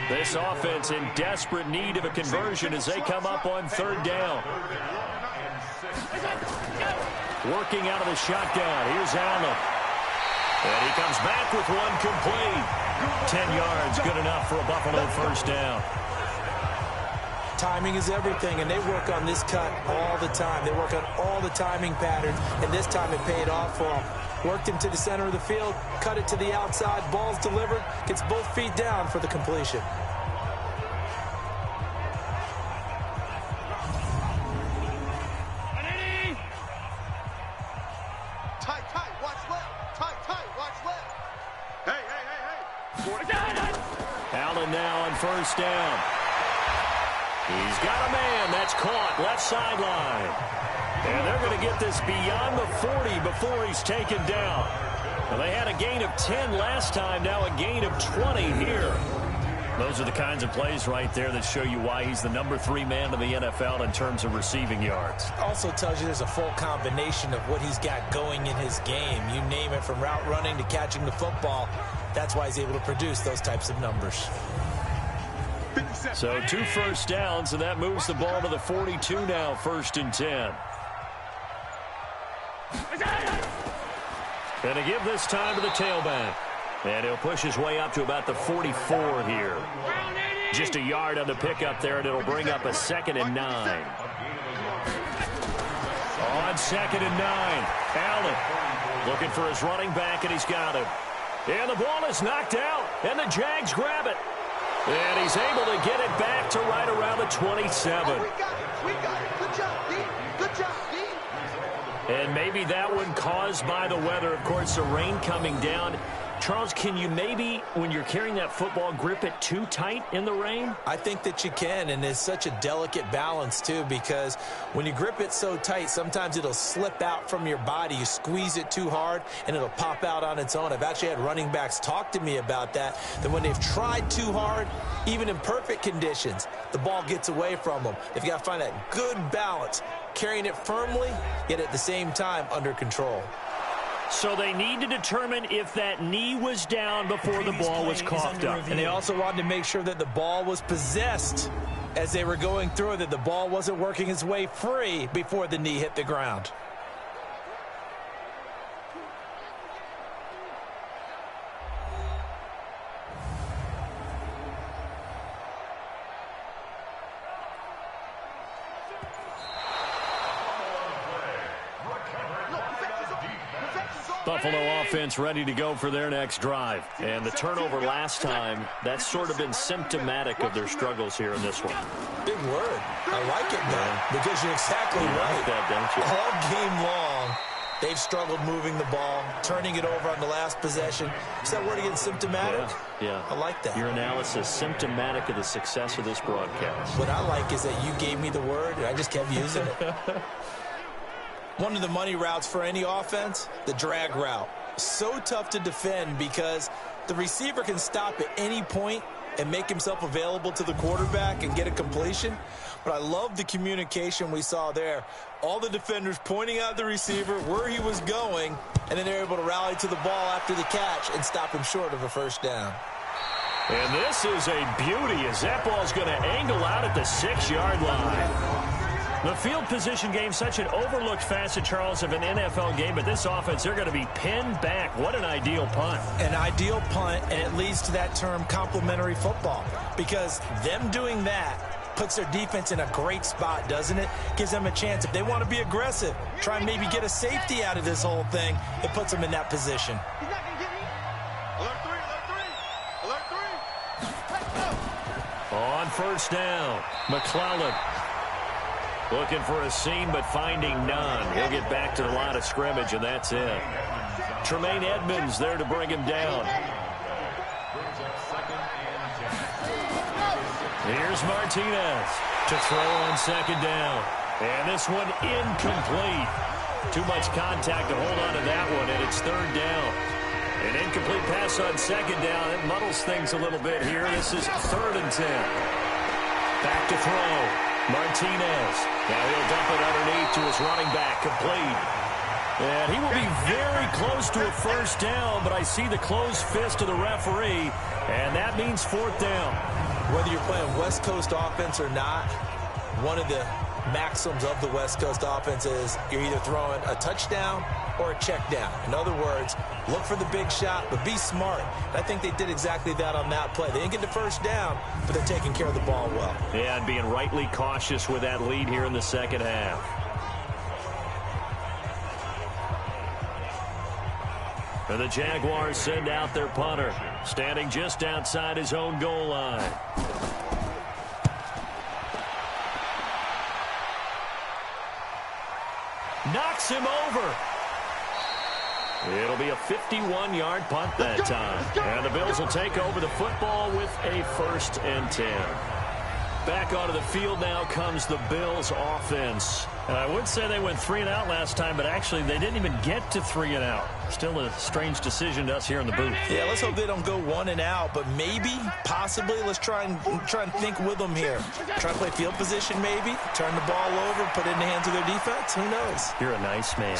S3: This offense in desperate need of a conversion as they come up on third down. Working out of the shotgun. Here's Allen. And he comes back with one complete. 10 yards, good enough for a Buffalo first down.
S4: Timing is everything, and they work on this cut all the time. They work on all the timing patterns, and this time it paid off for them. Worked him to the center of the field, cut it to the outside, ball's delivered, gets both feet down for the completion.
S3: Allen now on first down. He's got a man. That's caught left sideline. And they're going to get this beyond the 40 before he's taken down. Well, they had a gain of 10 last time, now a gain of 20 here. Those are the kinds of plays right there that show you why he's the number 3 man in the NFL in terms of receiving yards.
S4: Also tells you there's a full combination of what he's got going in his game. You name it, from route running to catching the football. That's why he's able to produce those types of numbers.
S3: So 2 first downs, and that moves the ball to the 42 now, 1st and 10. And to give this time to the tailback. And he'll push his way up to about the 44 here. Just a yard on the pickup there, and it'll bring up a 2nd and 9. On 2nd and 9, Allen looking for his running back, and he's got him. And the ball is knocked out, and the Jags grab it. And he's able to get it back to right around the 27.
S5: Oh, we got it. Good job, D. Good job, D.
S3: And maybe that one caused by the weather. Of course, the rain coming down. Charles, can you maybe, when you're carrying that football, grip it too tight in the rain?
S4: I think that you can, and it's such a delicate balance, too, because when you grip it so tight, sometimes it'll slip out from your body. You squeeze it too hard, and it'll pop out on its own. I've actually had running backs talk to me about that when they've tried too hard, even in perfect conditions, the ball gets away from them. They've got to find that good balance, carrying it firmly, yet at the same time under control.
S3: So they need to determine if that knee was down before the ball was coughed up.
S4: And they also wanted to make sure that the ball was possessed as they were going through it, that the ball wasn't working its way free before the knee hit the ground.
S3: Buffalo offense ready to go for their next drive. And the turnover last time, that's sort of been symptomatic of their struggles here in this one.
S4: Big word. I like it, man, because you're exactly right.
S3: Like that, don't you?
S4: All game long, they've struggled moving the ball, turning it over on the last possession. Is that word again, symptomatic?
S3: Yeah.
S4: I like that.
S3: Your analysis, symptomatic of the success of this broadcast.
S4: What I like is that you gave me the word, and I just kept using it. One of the money routes for any offense, the drag route. So tough to defend because the receiver can stop at any point and make himself available to the quarterback and get a completion. But I love the communication we saw there. All the defenders pointing out the receiver, where he was going, and then they're able to rally to the ball after the catch and stop him short of a first down.
S3: And this is a beauty as that ball's going to angle out at the 6-yard line. The field position game, such an overlooked facet, Charles, of an NFL game, but this offense, they're going to be pinned back. What an ideal punt.
S4: An ideal punt, and it leads to that term complementary football, because them doing that puts their defense in a great spot, doesn't it? Gives them a chance. If they want to be aggressive, try and maybe get a safety out of this whole thing, it puts them in that position.
S5: He's not going to get me. Alert 3, alert 3, alert 3. Let's go.
S3: On first down, McClellan. Looking for a seam, but finding none. He'll get back to the line of scrimmage, and that's it. Tremaine Edmonds there to bring him down. Here's Martinez to throw on second down. And this one incomplete. Too much contact to hold on to that one, and it's third down. An incomplete pass on second down. It muddles things a little bit here. This is 3rd and 10. Back to throw. Martinez. Now he'll dump it underneath to his running back. Complete. And he will be very close to a first down, but I see the closed fist of the referee, and that means 4th down.
S4: Whether you're playing West Coast offense or not, one of the maxims of the West Coast offense is you're either throwing a touchdown or a check down. In other words, look for the big shot, but be smart. And I think they did exactly that on that play. They didn't get the first down, but they're taking care of the ball well.
S3: Yeah, and being rightly cautious with that lead here in the second half. And the Jaguars send out their punter, standing just outside his own goal line. Knocks him over. It'll be a 51-yard punt that time. And the Bills will take over the football with a 1st and 10. Back onto the field now comes the Bills offense. And I would say they went 3 and out last time, but actually they didn't even get to 3 and out. Still a strange decision to us here in the booth.
S4: Yeah, let's hope they don't go 1 and out, but maybe, possibly, let's try and think with them here. Try to play field position maybe, turn the ball over, put it in the hands of their defense. Who knows?
S3: You're a nice man.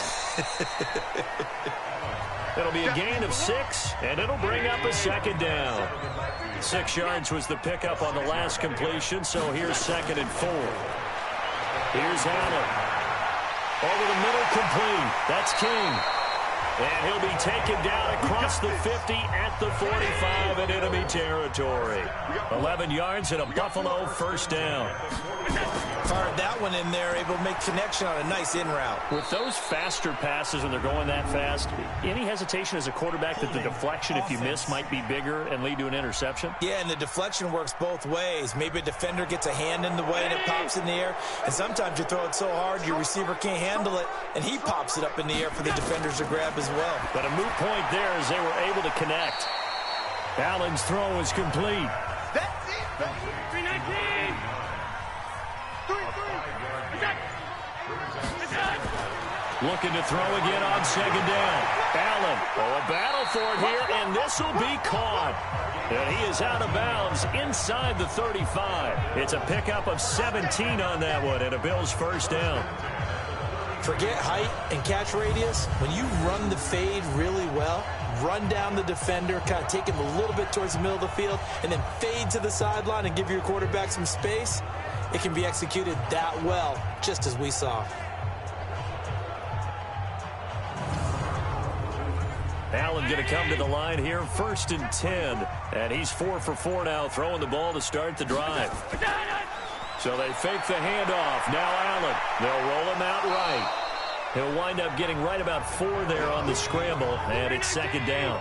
S3: It'll be a gain of 6, and it'll bring up a 2nd down. 6 yards was the pickup on the last completion, so here's 2nd and 4. Here's Allen. Over the middle, complete. That's King. And he'll be taken down across the 50 at the 45 in enemy territory. 11 yards and a Buffalo 1st down.
S4: Fired that one in there, able to make connection on a nice in route.
S3: With those faster passes when they're going that fast, any hesitation as a quarterback that the deflection, if you miss, might be bigger and lead to an interception?
S4: Yeah, and the deflection works both ways. Maybe a defender gets a hand in the way and it pops in the air. And sometimes you throw it so hard your receiver can't handle it, and he pops it up in the air for the defenders to grab as well.
S3: But a moot point there as they were able to connect. Allen's throw is complete.
S5: That's it, baby.
S6: 319.
S3: Looking to throw again on 2nd down. Allen, a battle for it here, and this will be caught. And he is out of bounds inside the 35. It's a pickup of 17 on that one, and a Bills 1st down.
S4: Forget height and catch radius. When you run the fade really well, run down the defender, kind of take him a little bit towards the middle of the field, and then fade to the sideline and give your quarterback some space, it can be executed that well, just as we saw.
S3: Allen going to come to the line here, 1st and 10. And he's 4 for 4 now, throwing the ball to start the drive. So they fake the handoff. Now Allen. They'll roll him out right. He'll wind up getting right about 4 there on the scramble, and it's 2nd down.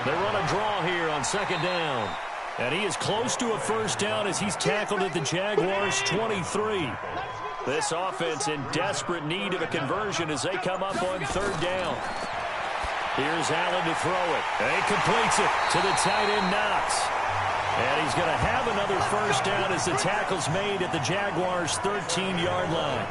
S3: They run a draw here on 2nd down. And he is close to a 1st down as he's tackled at the Jaguars' 23. This offense in desperate need of a conversion as they come up on 3rd down. Here's Allen to throw it. And he completes it to the tight end, Knox. And he's going to have another 1st down as the tackle's made at the Jaguars' 13-yard line.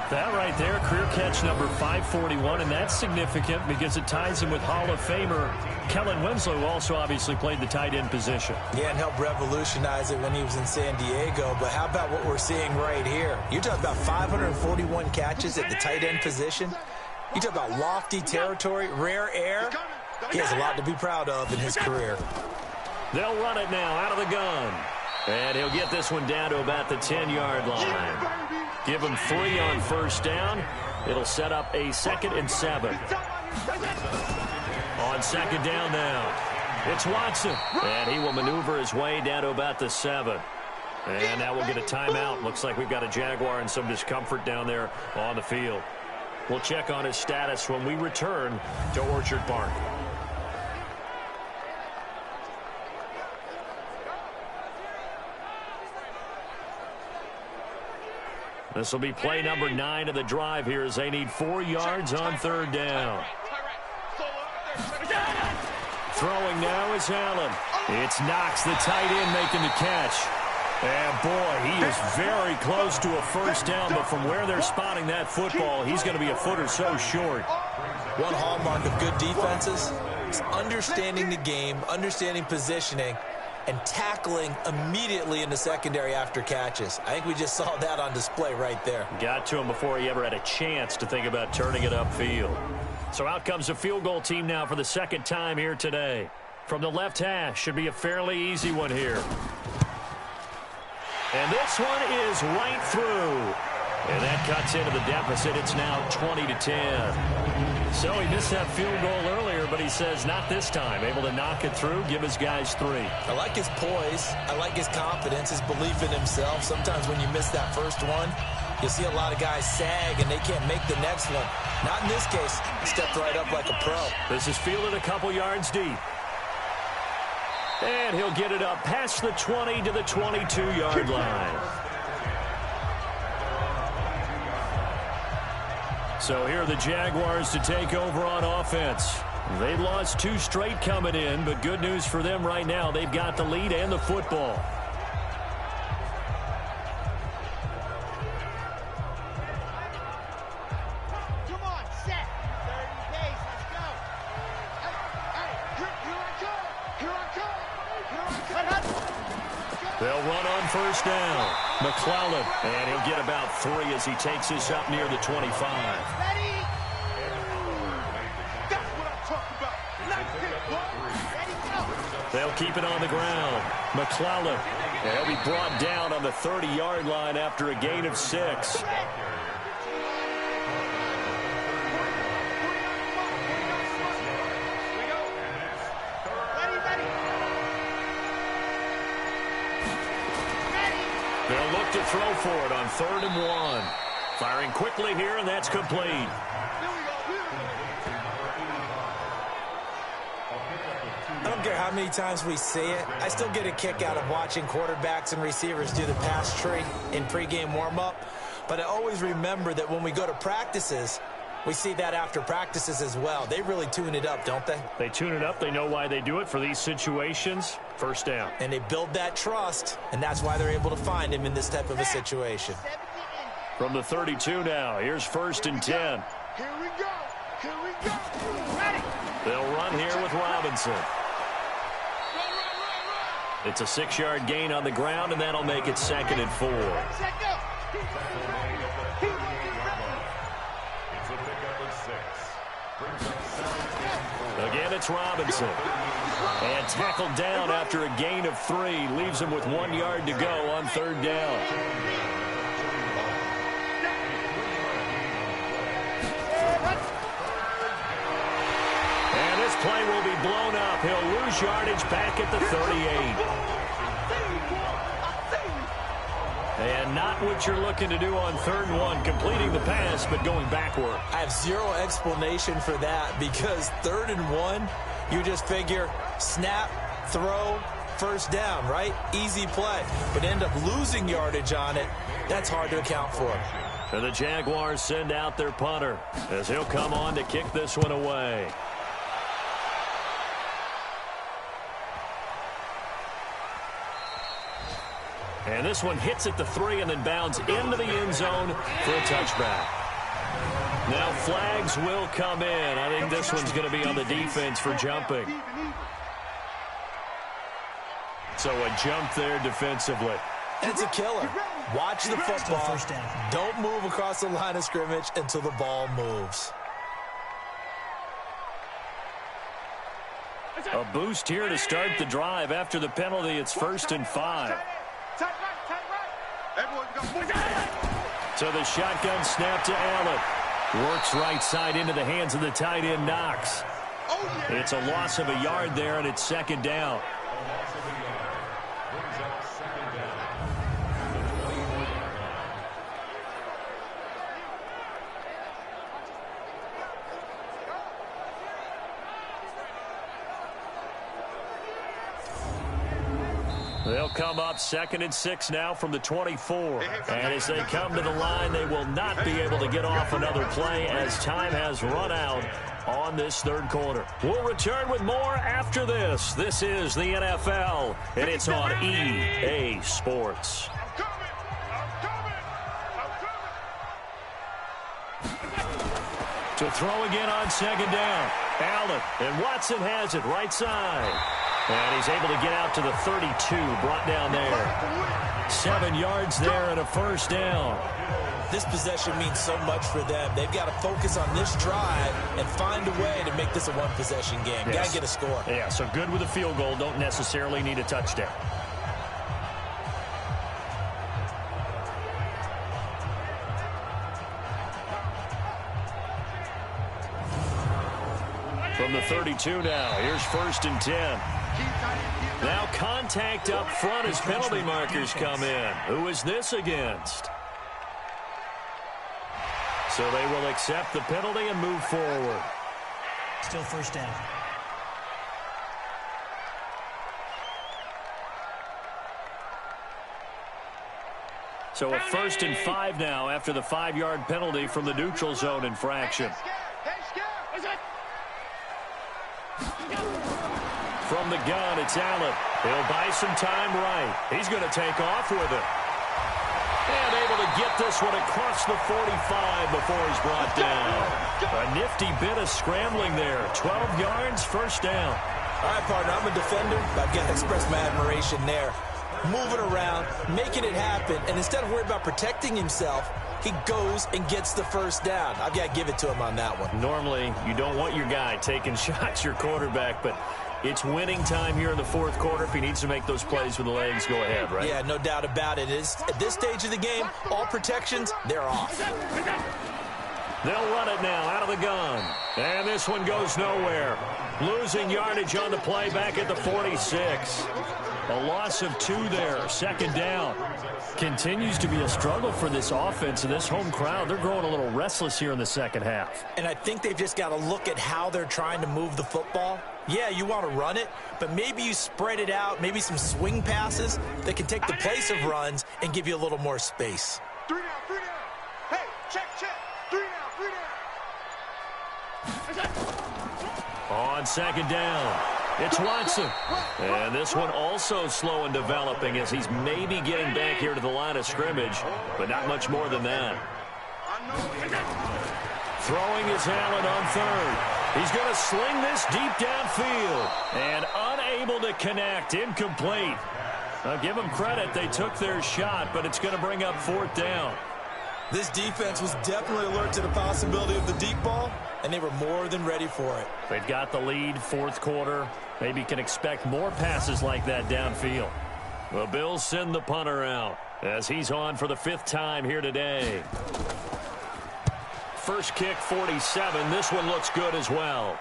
S3: That right there, career catch number 541, and that's significant because it ties him with Hall of Famer Kellen Winslow, who also obviously played the tight end position.
S4: Yeah, and helped revolutionize it when he was in San Diego. But how about what we're seeing right here? You're talking about 541 catches at the tight end position. You talk about lofty territory, rare air. He has a lot to be proud of in his career.
S3: They'll run it now out of the gun. And he'll get this one down to about the 10-yard line. Give him 3 on 1st down. It'll set up a 2nd and 7. On 2nd down now, it's Watson. And he will maneuver his way down to about the 7. And now we'll get a timeout. Looks like we've got a Jaguar and some discomfort down there on the field. We'll check on his status when we return to Orchard Park. This will be play number 9 of the drive here as they need 4 yards on third down. Throwing now is Allen. It's Knox, the tight end, making the catch. And boy, he is very close to a first down, but from where they're spotting that football, he's going to be a foot or so short.
S4: One hallmark of good defenses is understanding the game, understanding positioning, and tackling immediately in the secondary after catches. I think we just saw that on display right there.
S3: Got to him before he ever had a chance to think about turning it upfield. So out comes a field goal team now for the second time here today. From the left hash, should be a fairly easy one here. And this one is right through. And that cuts into the deficit. It's now 20-10. So he missed that field goal earlier, but he says not this time. Able to knock it through, give his guys 3.
S4: I like his poise. I like his confidence, his belief in himself. Sometimes when you miss that first one, you'll see a lot of guys sag and they can't make the next one. Not in this case. He stepped right up like a pro.
S3: This is fielded a couple yards deep. And he'll get it up past the 20 to the 22-yard line. So here are the Jaguars to take over on offense. They lost 2 straight coming in, but good news for them right now. They've got the lead and the football.
S5: Come on, set. 30 pace, let's go. Hey, here I come.
S3: They'll run on first down. McClellan, and he'll get about 3 as he takes this up near the 25.
S5: Ready? That's what I'm talking about. Let's get it, ready, go.
S3: They'll keep it on the ground. McClellan, and he'll be brought down on the 30-yard line after a gain of 6. They'll look to throw for it on 3rd and 1. Firing quickly here, and that's complete.
S4: I don't care how many times we see it. I still get a kick out of watching quarterbacks and receivers do the pass tree in pregame warm-up. But I always remember that when we go to practices, we see that after practices as well. They really tune it up, don't they?
S3: They tune it up. They know why they do it for these situations. First down.
S4: And they build that trust, and that's why they're able to find him in this type of a situation.
S3: From the 32 now, here's 1st and 10.
S5: Here we go. Here we go. Ready.
S3: They'll run here with Robinson. It's a 6-yard gain on the ground, and that'll make it 2nd and 4.
S5: Set, go.
S3: Again, it's Robinson. And tackled down after a gain of 3. Leaves him with 1 yard to go on 3rd down. And this play will be blown up. He'll lose yardage back at the 38. And not what you're looking to do on 3rd and 1, completing the pass, but going backward.
S4: I have zero explanation for that because 3rd and 1, you just figure snap, throw, first down, right? Easy play. But end up losing yardage on it. That's hard to account for.
S3: And the Jaguars send out their punter as he'll come on to kick this one away. And this one hits at the 3 and then bounds into the end zone for a touchback. Now flags will come in. I think this one's going to be on the defense for jumping. So a jump there defensively.
S4: It's a killer. Watch the football. Don't move across the line of scrimmage until the ball moves.
S3: A boost here to start the drive. After the penalty, it's 1st and 5. So the shotgun snap to Allen. Works right side into the hands of the tight end, Knox. It's a loss of a yard there, and it's 2nd down. They'll come up 2nd and 6 now from the 24. And as they come to the line, they will not be able to get off another play as time has run out on this third quarter. We'll return with more after this. This is the NFL, and it's on EA Sports. To throw again on 2nd down. Allen, and Watson has it right side. And he's able to get out to the 32, brought down there. 7 yards there and a first down.
S4: This possession means so much for them. They've got to focus on this drive and find a way to make this a one-possession game.
S3: Yes.
S4: Got to get a score.
S3: Yeah, so good with a field goal. Don't necessarily need a touchdown. From the 32 now, here's 1st and 10. Now contact up front as penalty markers come in. Who is this against? So they will accept the penalty and move forward.
S6: Still first down.
S3: So a 1st and 5 now after the 5-yard penalty from the neutral zone infraction. From the gun, it's Allen. He'll buy some time right. He's going to take off with it. And able to get this one across the 45 before he's brought down. A nifty bit of scrambling there. 12 yards, first down.
S4: All right, partner, I'm a defender. I've got to express my admiration there. Moving around, making it happen, and instead of worrying about protecting himself, he goes and gets the first down. I've got to give it to him on that one.
S3: Normally, you don't want your guy taking shots, your quarterback, but it's winning time here in the fourth quarter. If he needs to make those plays with the legs, go ahead, right?
S4: Yeah, no doubt about it. At this stage of the game, all protections, they're off.
S3: They'll run it now out of the gun. And this one goes nowhere. Losing yardage on the play back at the 46. A loss of 2 there, 2nd down. Continues to be a struggle for this offense and this home crowd. They're growing a little restless here in the second half.
S4: And I think they've just got to look at how they're trying to move the football. Yeah, you want to run it, but maybe you spread it out, maybe some swing passes that can take the place of runs and give you a little more space.
S5: 3 down, 3 down. Hey, check. 3 down.
S3: On 2nd down, it's Watson. And this one also slow in developing as he's maybe getting back here to the line of scrimmage, but not much more than that. Throwing is Allen on 3rd. He's going to sling this deep downfield. And unable to connect, incomplete. I'll give them credit. They took their shot, but it's going to bring up 4th down.
S4: This defense was definitely alert to the possibility of the deep ball, and they were more than ready for it.
S3: They've got the lead, 4th quarter. Maybe can expect more passes like that downfield. The Bills send the punter out as he's on for the 5th time here today. First kick, 47. This one looks good as well.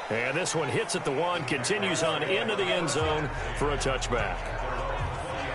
S3: And this one hits at the 1, continues on into the end zone for a touchback.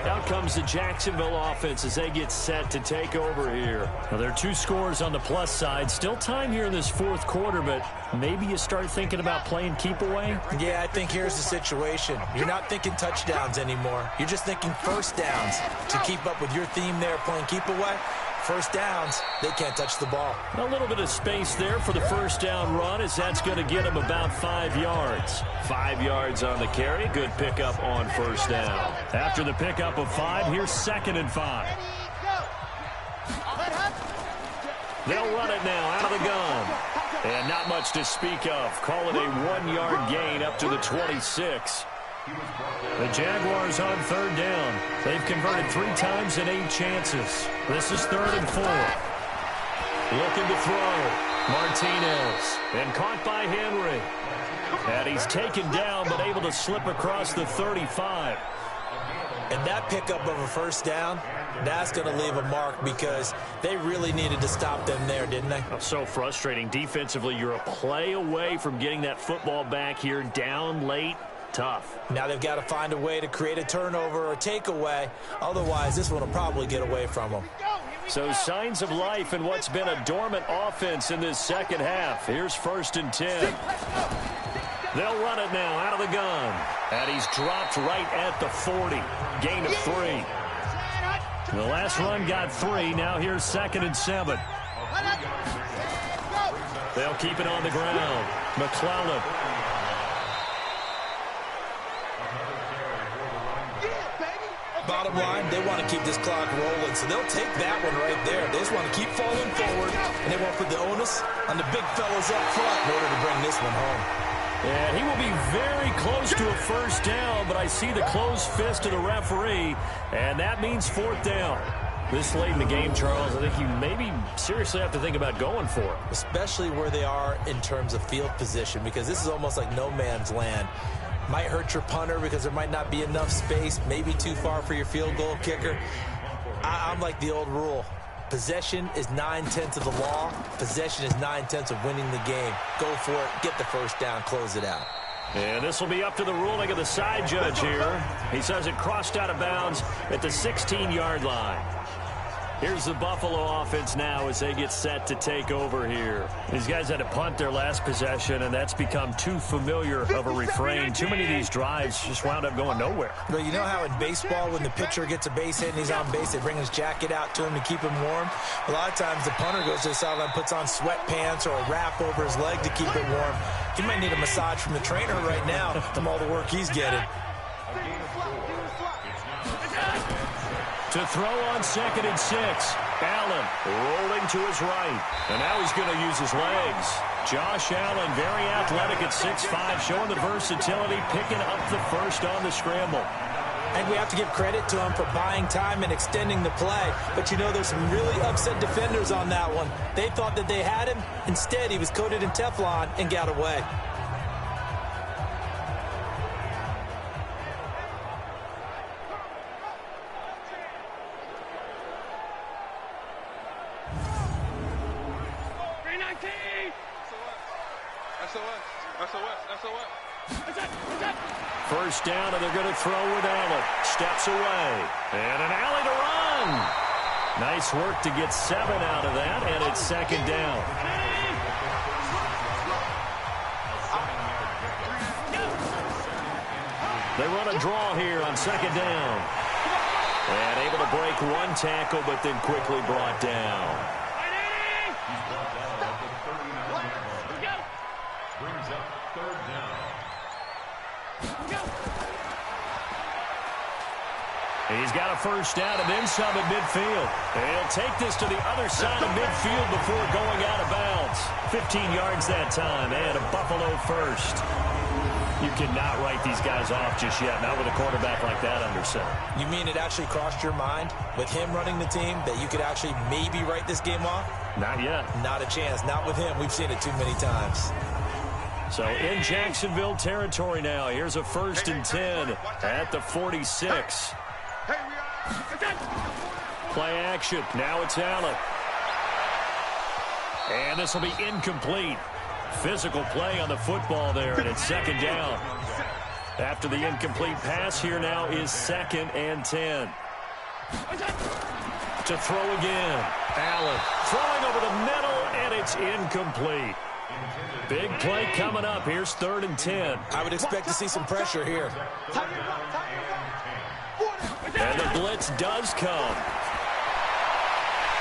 S3: Out comes the Jacksonville offense as they get set to take over here. Now, there are 2 scores on the plus side. Still time here in this 4th quarter, but maybe you start thinking about playing keep away?
S4: Yeah, I think here's the situation. You're not thinking touchdowns anymore. You're just thinking first downs. To keep up with your theme there, playing keep away, first downs, they can't touch the ball.
S3: A little bit of space there for the first down run as that's going to get them about 5 yards. 5 yards on the carry. Good pickup on first down. After the pickup of 5, here's 2nd and 5. They'll run it now out of the gun. And not much to speak of. Call it a 1-yard gain up to the 26. The Jaguars on 3rd down. They've converted 3 times in 8 chances. This is 3rd and 4. Looking to throw. Martinez. And caught by Henry. And he's taken down but able to slip across the 35.
S4: And that pickup of a first down, that's going to leave a mark because they really needed to stop them there, didn't they?
S3: So frustrating. Defensively, you're a play away from getting that football back here down late. Tough.
S4: Now they've got to find a way to create a turnover or takeaway. Otherwise, this one will probably get away from them.
S3: So signs of life in what's been a dormant offense in this second half. Here's 1st and 10. They'll run it now out of the gun. And he's dropped right at the 40. Gain of 3. The last run got 3. Now here's 2nd and 7. They'll keep it on the ground. McClellan.
S4: Bottom line, they want to keep this clock rolling, so they'll take that one right there. They just want to keep falling forward, and they want to put the onus on the big fellas up front in order to bring this one home.
S3: And he will be very close to a first down, but I see the closed fist of the referee, and that means 4th down. This late in the game, Charles, I think you maybe seriously have to think about going for it.
S4: Especially where they are in terms of field position, because this is almost like no man's land. Might hurt your punter because there might not be enough space, maybe too far for your field goal kicker. I'm like the old rule. Possession is 9/10 of the law. Possession is 9/10 of winning the game. Go for it, get the first down, close it out.
S3: And this will be up to the ruling of the side judge here. He says it crossed out of bounds at the 16-yard line. Here's the Buffalo offense now as they get set to take over here. These guys had to punt their last possession, and that's become too familiar of a refrain. Too many of these drives just wound up going nowhere.
S4: But you know how in baseball, when the pitcher gets a base hit and he's on base, they bring his jacket out to him to keep him warm? A lot of times the punter goes to the sideline, puts on sweatpants or a wrap over his leg to keep it warm. He might need a massage from the trainer right now from all the work he's getting.
S3: To throw on 2nd and 6. Allen rolling to his right. And now he's going to use his legs. Josh Allen, very athletic at 6'5", showing the versatility, picking up the first on the scramble.
S4: And we have to give credit to him for buying time and extending the play. But, you know, there's some really upset defenders on that one. They thought that they had him. Instead, he was coated in Teflon and got away.
S3: First down, and they're going to throw with Allen. Steps away. And an alley to run. Nice work to get 7 out of that, and it's 2nd down. They run a draw here on 2nd down. And able to break one tackle, but then quickly brought down.
S7: Brings up 3rd down.
S3: He's got a first down and then some at midfield. And he'll take this to the other side of midfield before going out of bounds. 15 yards that time, and a Buffalo first. You cannot write these guys off just yet, not with a quarterback like that under center.
S4: You mean it actually crossed your mind with him running the team that you could actually maybe write this game off?
S3: Not yet.
S4: Not a chance. Not with him. We've seen it too many times.
S3: So in Jacksonville territory now. Here's a 1st and 10 at the 46. Play action. Now it's Allen. And this will be incomplete. Physical play on the football there, and it's 2nd down. After the incomplete pass, here now is 2nd and 10. To throw again. Allen throwing over the middle, and it's incomplete. Big play coming up. Here's 3rd and 10.
S4: I would expect to see some pressure here.
S3: And the blitz does come.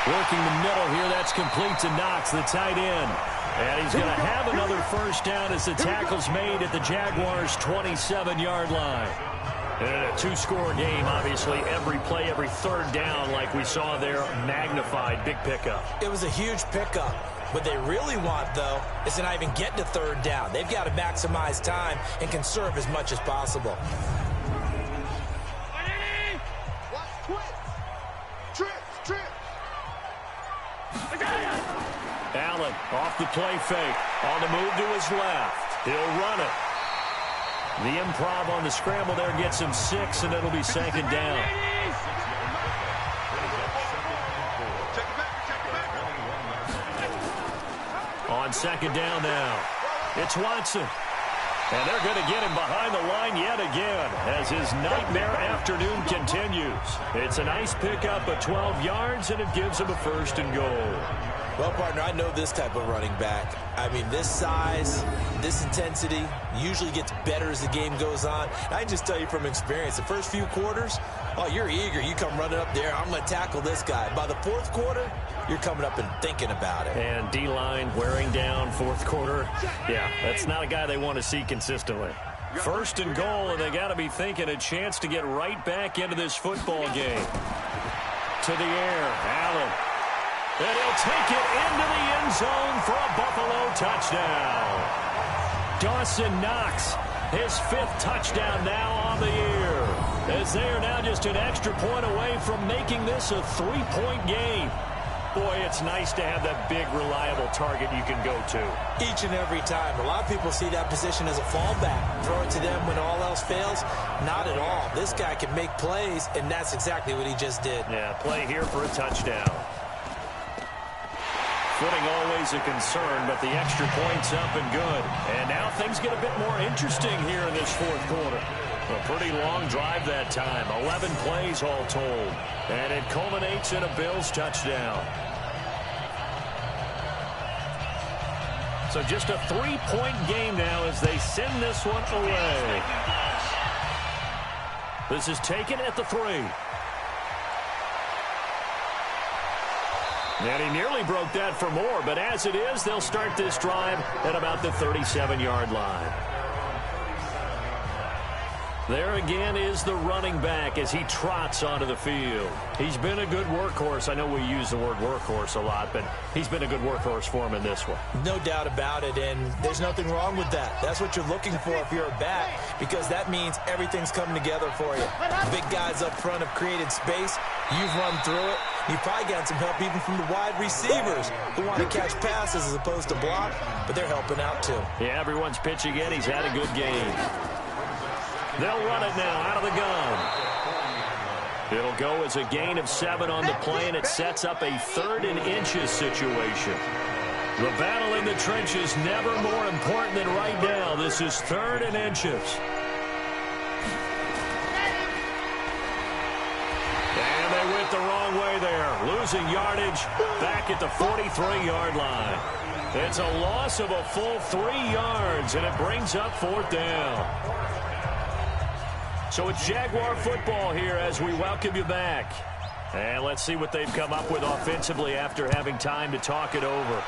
S3: Working the middle here. That's complete to Knox, the tight end. And he's going to have another first down as the tackle's made at the Jaguars' 27-yard line. And a 2-score game, obviously. Every play, every 3rd down, like we saw there, magnified. Big pickup.
S4: It was a huge pickup. What they really want, though, is to not even get to 3rd down. They've got to maximize time and conserve as much as possible.
S3: Allen off the play fake. On the move to his left. He'll run it. The improv on the scramble there gets him 6, and it'll be 2nd down. On 2nd down now. It's Watson. And they're going to get him behind the line yet again as his nightmare afternoon continues. It's a nice pickup of 12 yards, and it gives him a 1st and goal.
S4: Well, partner, I know this type of running back. I mean, this size, this intensity usually gets better as the game goes on. And I can just tell you from experience, the first few quarters, oh, you're eager. You come running up there, I'm going to tackle this guy. By the 4th quarter, you're coming up and thinking about it.
S3: And D-line wearing down 4th quarter. Yeah, that's not a guy they want to see consistently. 1st and goal, and they got to be thinking a chance to get right back into this football game. To the air, Allen. And he'll take it into the end zone for a Buffalo touchdown. Dawson Knox, his 5th touchdown now on the year, as they are now just an extra point away from making this a 3-point game. Boy, it's nice to have that big, reliable target you can go to.
S4: Each and every time. A lot of people see that position as a fallback. Throw it to them when all else fails. Not at all. This guy can make plays, and that's exactly what he just did.
S3: Yeah, play here for a touchdown. Footing always a concern, but the extra point's up and good. And now things get a bit more interesting here in this 4th quarter. A pretty long drive that time. 11 plays all told. And it culminates in a Bills touchdown. So just a 3-point game now as they send this one away. This is taken at the 3. And he nearly broke that for more, but as it is, they'll start this drive at about the 37-yard line. There again is the running back as he trots onto the field. He's been a good workhorse. I know we use the word workhorse a lot, but he's been a good workhorse for him in this one.
S4: No doubt about it, and there's nothing wrong with that. That's what you're looking for if you're a back, because that means everything's coming together for you. Big guys up front have created space. You've run through it. You've probably got some help even from the wide receivers who want to catch passes as opposed to block, but they're helping out too.
S3: Yeah, everyone's pitching in. He's had a good game. They'll run it now out of the gun. It'll go as a gain of 7 on the play, and it sets up a 3rd and inches situation. The battle in the trenches never more important than right now. This is 3rd and inches. And they went the wrong way there. Losing yardage back at the 43-yard line. It's a loss of a full 3 yards, and it brings up 4th down. So it's Jaguar football here as we welcome you back. And let's see what they've come up with offensively after having time to talk it over.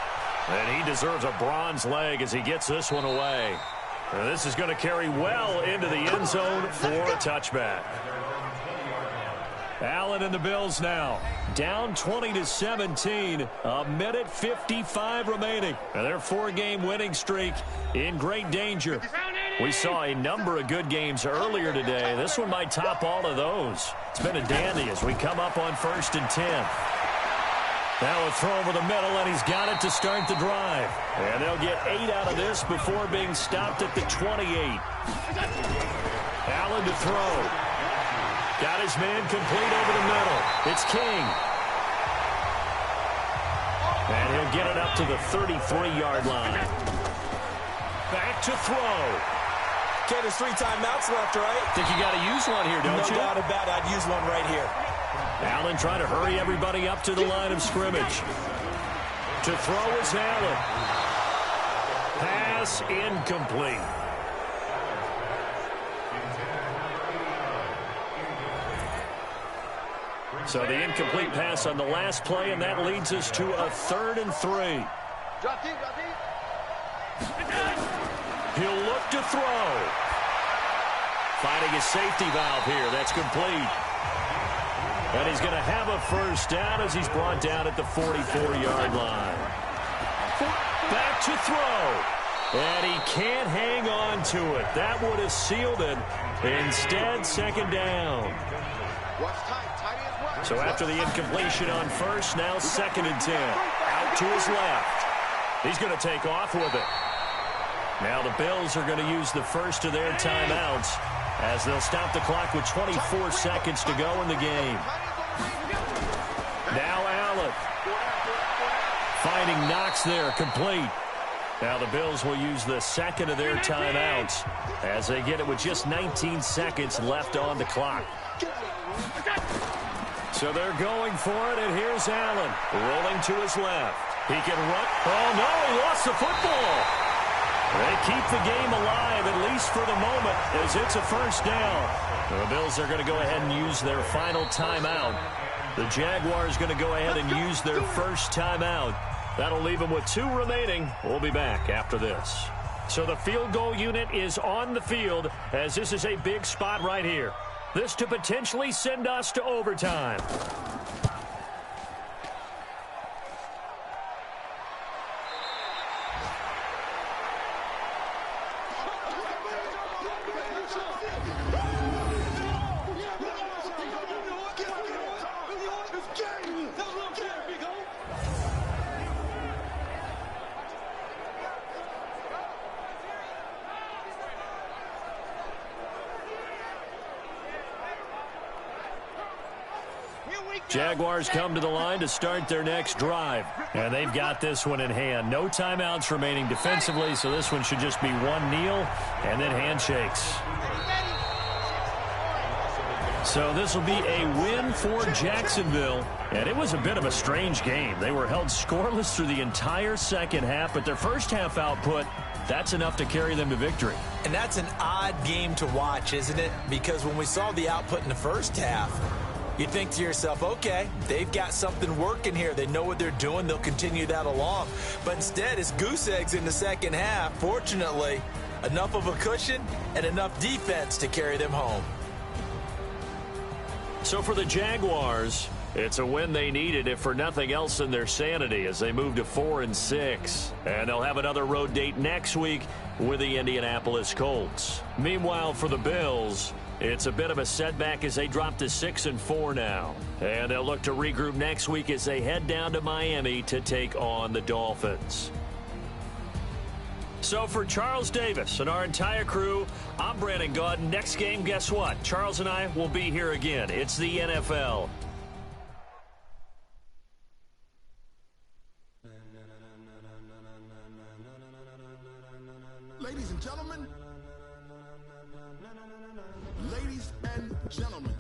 S3: And he deserves a bronze leg as he gets this one away. And this is going to carry well into the end zone for a touchback. Allen and the Bills now down 20-17, a minute 55 remaining. And their 4-game winning streak in great danger. We saw a number of good games earlier today. This one might top all of those. It's been a dandy as we come up on 1st and 10. Now a throw over the middle, and he's got it to start the drive. And they'll get 8 out of this before being stopped at the 28. Allen to throw. Got his man complete over the middle. It's King. And he'll get it up to the 33-yard line. Back to throw.
S4: Okay, there's 3 timeouts left, right?
S3: Think you got to use one here, don't you?
S4: No doubt about it. I'd use one right here.
S3: Allen trying to hurry everybody up to the line of scrimmage. To throw is Allen. Pass incomplete. So the incomplete pass on the last play, and that leads us to a 3rd and 3. He'll look to throw. Finding his safety valve here. That's complete. And he's going to have a 1st down as he's brought down at the 44-yard line. Back to throw. And he can't hang on to it. That would have sealed it. Instead, 2nd down. So after the incompletion on 1st, now 2nd and 10. Out to his left. He's going to take off with it. Now the Bills are going to use the first of their timeouts as they'll stop the clock with 24 seconds to go in the game. Now Allen. Finding Knox there, complete. Now the Bills will use the second of their timeouts as they get it with just 19 seconds left on the clock. So they're going for it, and here's Allen rolling to his left. He can run. Oh, no, he lost the football. They keep the game alive, at least for the moment, as it's a first down. The Bills are going to go ahead and use their final timeout. The Jaguars going to go ahead and use their first timeout. That'll leave them with 2 remaining. We'll be back after this. So the field goal unit is on the field, as this is a big spot right here. This to potentially send us to overtime. Jaguars come to the line to start their next drive. And they've got this one in hand. No timeouts remaining defensively, so this one should just be one kneel and then handshakes. So this will be a win for Jacksonville. And it was a bit of a strange game. They were held scoreless through the entire second half, but their first half output, that's enough to carry them to victory.
S4: And that's an odd game to watch, isn't it? Because when we saw the output in the first half, you think to yourself, okay, they've got something working here. They know what they're doing. They'll continue that along. But instead, it's goose eggs in the second half. Fortunately, enough of a cushion and enough defense to carry them home.
S3: So for the Jaguars, it's a win they needed, if for nothing else than their sanity, as they move to 4-6. And they'll have another road date next week with the Indianapolis Colts. Meanwhile, for the Bills, it's a bit of a setback as they drop to 6-4 now. And they'll look to regroup next week as they head down to Miami to take on the Dolphins. So for Charles Davis and our entire crew, I'm Brandon Gaudin. Next game, guess what? Charles and I will be here again. It's the NFL.
S8: Ladies and gentlemen, ladies and gentlemen.